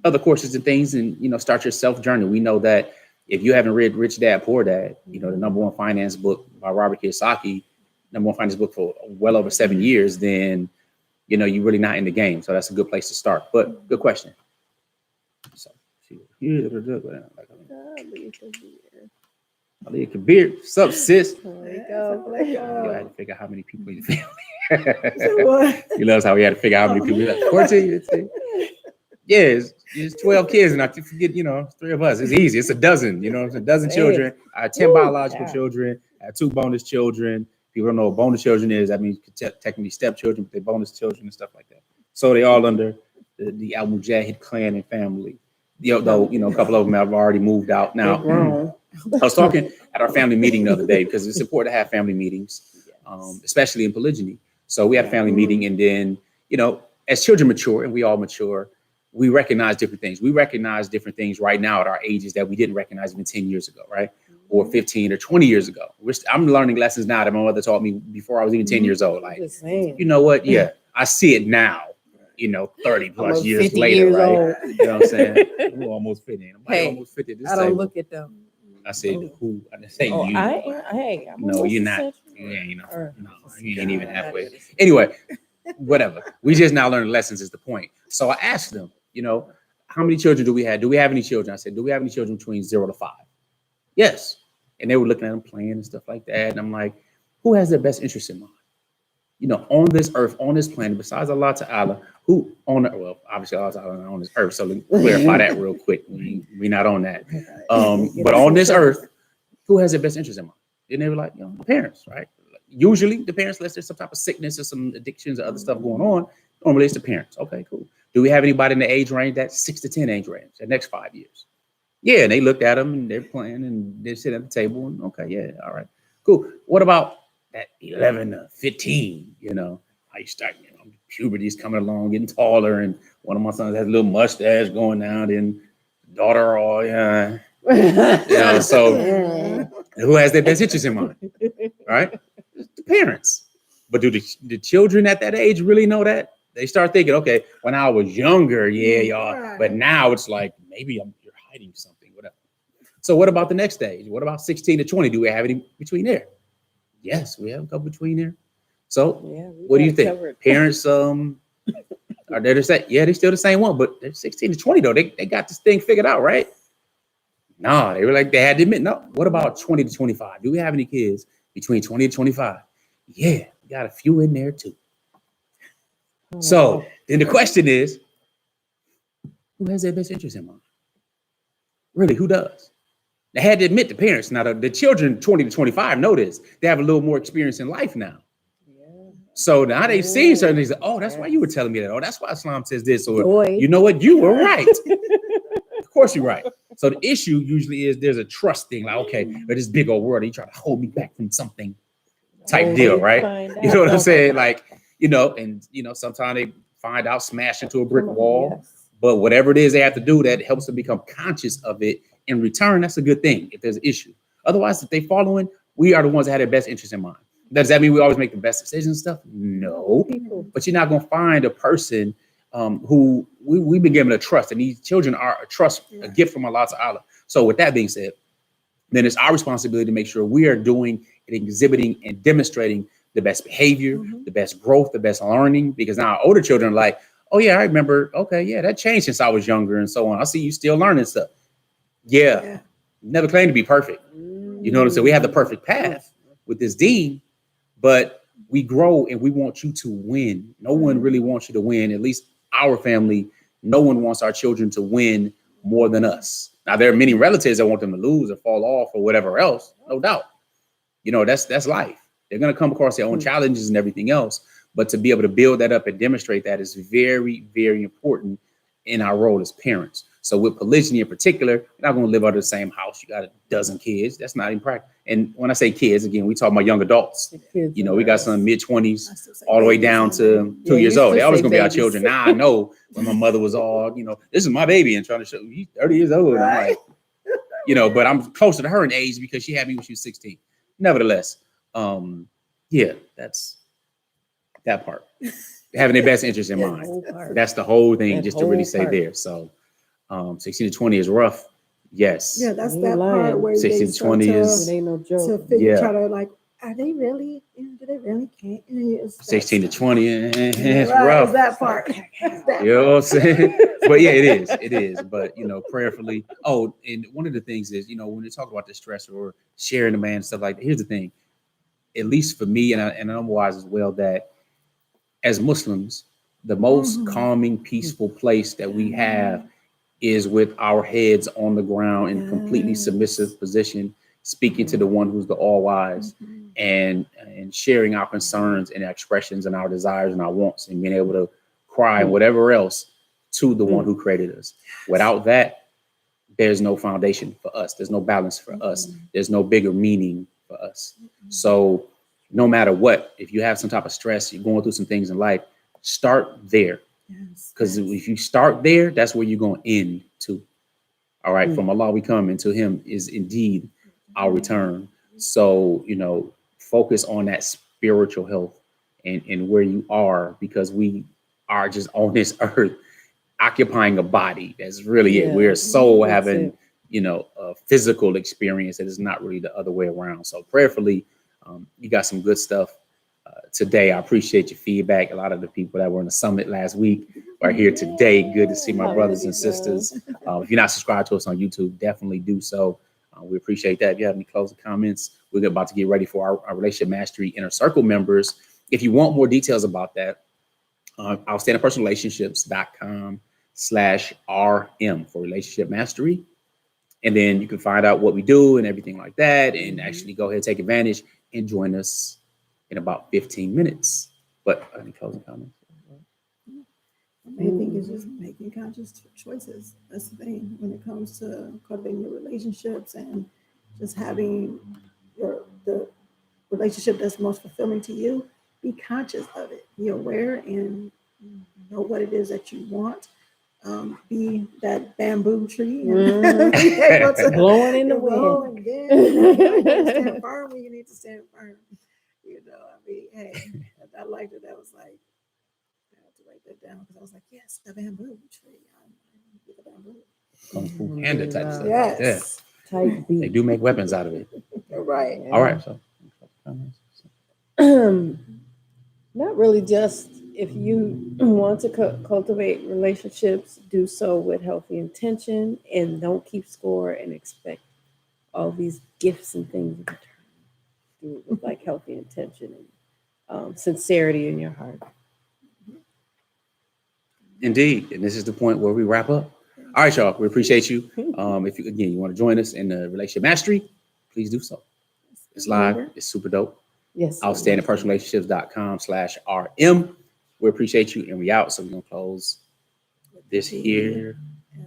other courses and things, and start your self journey. We know that if you haven't read Rich Dad Poor Dad, the #1 finance book by Robert Kiyosaki, #1 finance book for well over 7 years, then you're really not in the game. So that's a good place to start. But good question. So Ali Kabir, what's up, sis? You had to figure out how many people in the family. He loves how we had to figure out how many people. Like 14. Yeah, it's 12 kids, and I forget, 3 of us. It's easy. It's a dozen. It's a dozen children. I have 10 biological children. I have 2 bonus children, people don't know what bonus children is. That means technically stepchildren, but they're bonus children and stuff like that. So they all under the Al Mujahid clan and family. Though, a couple of them have already moved out now. I was talking at our family meeting the other day because it's important to have family meetings, especially in polygyny. So we had a family meeting, and then, as children mature, and we all mature, we recognize different things. We recognize different things right now at our ages that we didn't recognize even 10 years ago, right? Or 15 or 20 years ago. I'm learning lessons now that my mother taught me before I was even 10 years old. Like, you know what? Yeah, I see it now. 30 plus years later, right? Old. You know what I'm saying? We're almost 50. I'm almost 50. I don't look at them. I said who? I didn't say you. No, you're not. You ain't, no, you ain't even halfway. Anyway, whatever. We just now learning lessons is the point. So I asked them, how many children do we have? Do we have any children? I said, do we have any children between 0 to 5? Yes. And they were looking at them playing and stuff like that. And I'm like, who has their best interest in mind? On this earth, on this planet, besides Allah Ta'ala, who on the, well, obviously Allah Ta'ala on this earth. So let me clarify that real quick. We're not on that. But on this earth, who has their best interest in mind? And they were like, the parents, right? Usually the parents, unless there's some type of sickness or some addictions or other stuff going on, normally it's the parents. Okay, cool. Do we have anybody in the age range, that 6 to 10 age range, the next 5 years? Yeah, and they looked at them and they're playing and they're sitting at the table and okay, yeah, all right, cool. What about that 11 to 15, how you start, puberty's coming along, getting taller, and one of my sons has a little mustache going down, and daughter, so who has their best interest in mind, right? The parents. But do the children at that age really know that? They start thinking, okay, when I was younger, yeah, y'all, but now it's like, maybe you're hiding something, whatever. So what about the next stage? What about 16 to 20? Do we have any between there? Yes, we have a couple between there. So what do you think? Covered. Parents, are they the same? Yeah, they're still the same one, but they're 16 to 20 though. They got this thing figured out, right? No, they were like, they had to admit, no. What about 20 to 25? Do we have any kids between 20 to 25? Yeah, we got a few in there too. So then the question is, who has their best interest in mind? Really, who does? They had to admit the parents. Now, the children 20 to 25 know this. They have a little more experience in life now. Yeah. So now they've seen certain things. Oh, that's why you were telling me that. Oh, that's why Islam says this. Or, you know what? You were right. Of course you're right. So the issue usually is there's a trust thing. Like, okay, but this big old world, you try to hold me back from something type deal, right? You know what I'm saying? Like, sometimes they find out, smash into a brick wall. Yes. But whatever it is they have to do that helps them become conscious of it. In return, that's a good thing if there's an issue. Otherwise, if they following, we are the ones that had their best interest in mind. Does that mean we always make the best decisions and stuff? No. But you're not going to find a person who we've been given a trust, and these children are a trust, a gift from Allah Ta'ala. So with that being said, then it's our responsibility to make sure we are doing and exhibiting and demonstrating the best behavior, the best growth, the best learning, because now our older children are like, oh yeah, I remember. Okay, yeah, that changed since I was younger and so on. I see you still learning stuff. Yeah. Never claimed to be perfect. You know what I'm saying? We have the perfect path with this deen, but we grow and we want you to win. No one really wants you to win. At least our family, no one wants our children to win more than us. Now, there are many relatives that want them to lose or fall off or whatever else. No doubt. That's life. They're going to come across their own challenges and everything else. But to be able to build that up and demonstrate that is very, very important in our role as parents. So with polygyny in particular, you're not going to live under the same house. You got a dozen kids. That's not impractical. And when I say kids, again, we talk about young adults. We got some mid-20s all the way down to 2 years old. They're always going to be our children. Now I know when my mother was all, this is my baby and trying to show you 30 years old. Right. I'm like, but I'm closer to her in age because she had me when she was 16. Nevertheless, that's that part. Having their best interest in mind. That's the whole thing, just to really say there. So 16 to 20 is rough. Yes. Yeah, that's that part where 16 to 20 is ain't no joke. To figure, try to like, are they really? Do they really can't? 16 to 20, it's rough. That part. You know what I'm saying? But yeah, it is. But prayerfully. Oh, and one of the things is, when you talk about the stress or sharing the man and stuff like that, here's the thing. At least for me, and I'm wise as well, that as Muslims, the most calming, peaceful place that we have is with our heads on the ground in a completely submissive position, speaking to the one who's the all wise, and sharing our concerns and expressions and our desires and our wants, and being able to cry and whatever else to the one who created us. Without that, there's no foundation for us. There's no balance for us. There's no bigger meaning for us. So no matter what, if you have some type of stress, you're going through some things in life, start there. Because if you start there, that's where you're going to end too. All right. From Allah we come, and to him is indeed our return. So, focus on that spiritual health and where you are, because we are just on this earth occupying a body. That's really it. We're a soul having, a physical experience that is not really the other way around. So prayerfully, you got some good stuff today. I appreciate your feedback. A lot of the people that were in the summit last week are here today. Good to see my brothers and sisters. If you're not subscribed to us on YouTube, definitely do so. We appreciate that. If you have any closing comments, we're about to get ready for our Relationship Mastery Inner Circle members. If you want more details about that, outstandingpersonrelationships.com/RM for Relationship Mastery. And then you can find out what we do and everything like that, and actually go ahead and take advantage and join us in about 15 minutes. But any closing comments? The main thing is just making conscious choices. That's the thing when it comes to cultivating your relationships and just having the relationship that's most fulfilling to you. Be conscious of it. Be aware and know what it is that you want. Be that bamboo tree. Blowing in the wind. Stand firm when you need to stand firm. Hey, I liked it. That was like, I had to write that down because I was like, yes, the bamboo tree. The bamboo. Kung Fu Panda type stuff. Yes. Type B. They do make weapons out of it. Right. All right. So, not really. Just if you want to cultivate relationships, do so with healthy intention, and don't keep score and expect all these gifts and things in return. Do it with like healthy intention and sincerity in your heart. Indeed. And this is the point where we wrap up. All right, y'all. We appreciate you. If you want to join us in the Relationship Mastery, please do so. It's live. It's super dope. Yes. Outstandingpersonrelationships.com/RM. We appreciate you, and we out. So we're gonna close this here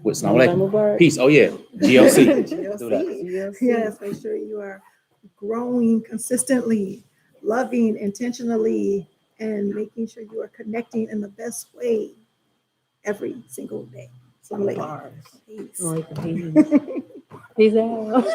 with Assalamu peace. Oh yeah, GLC. GLC. Yes, make sure you are growing consistently, loving intentionally, and making sure you are connecting in the best way every single day. Assalamu alaikum. Peace out.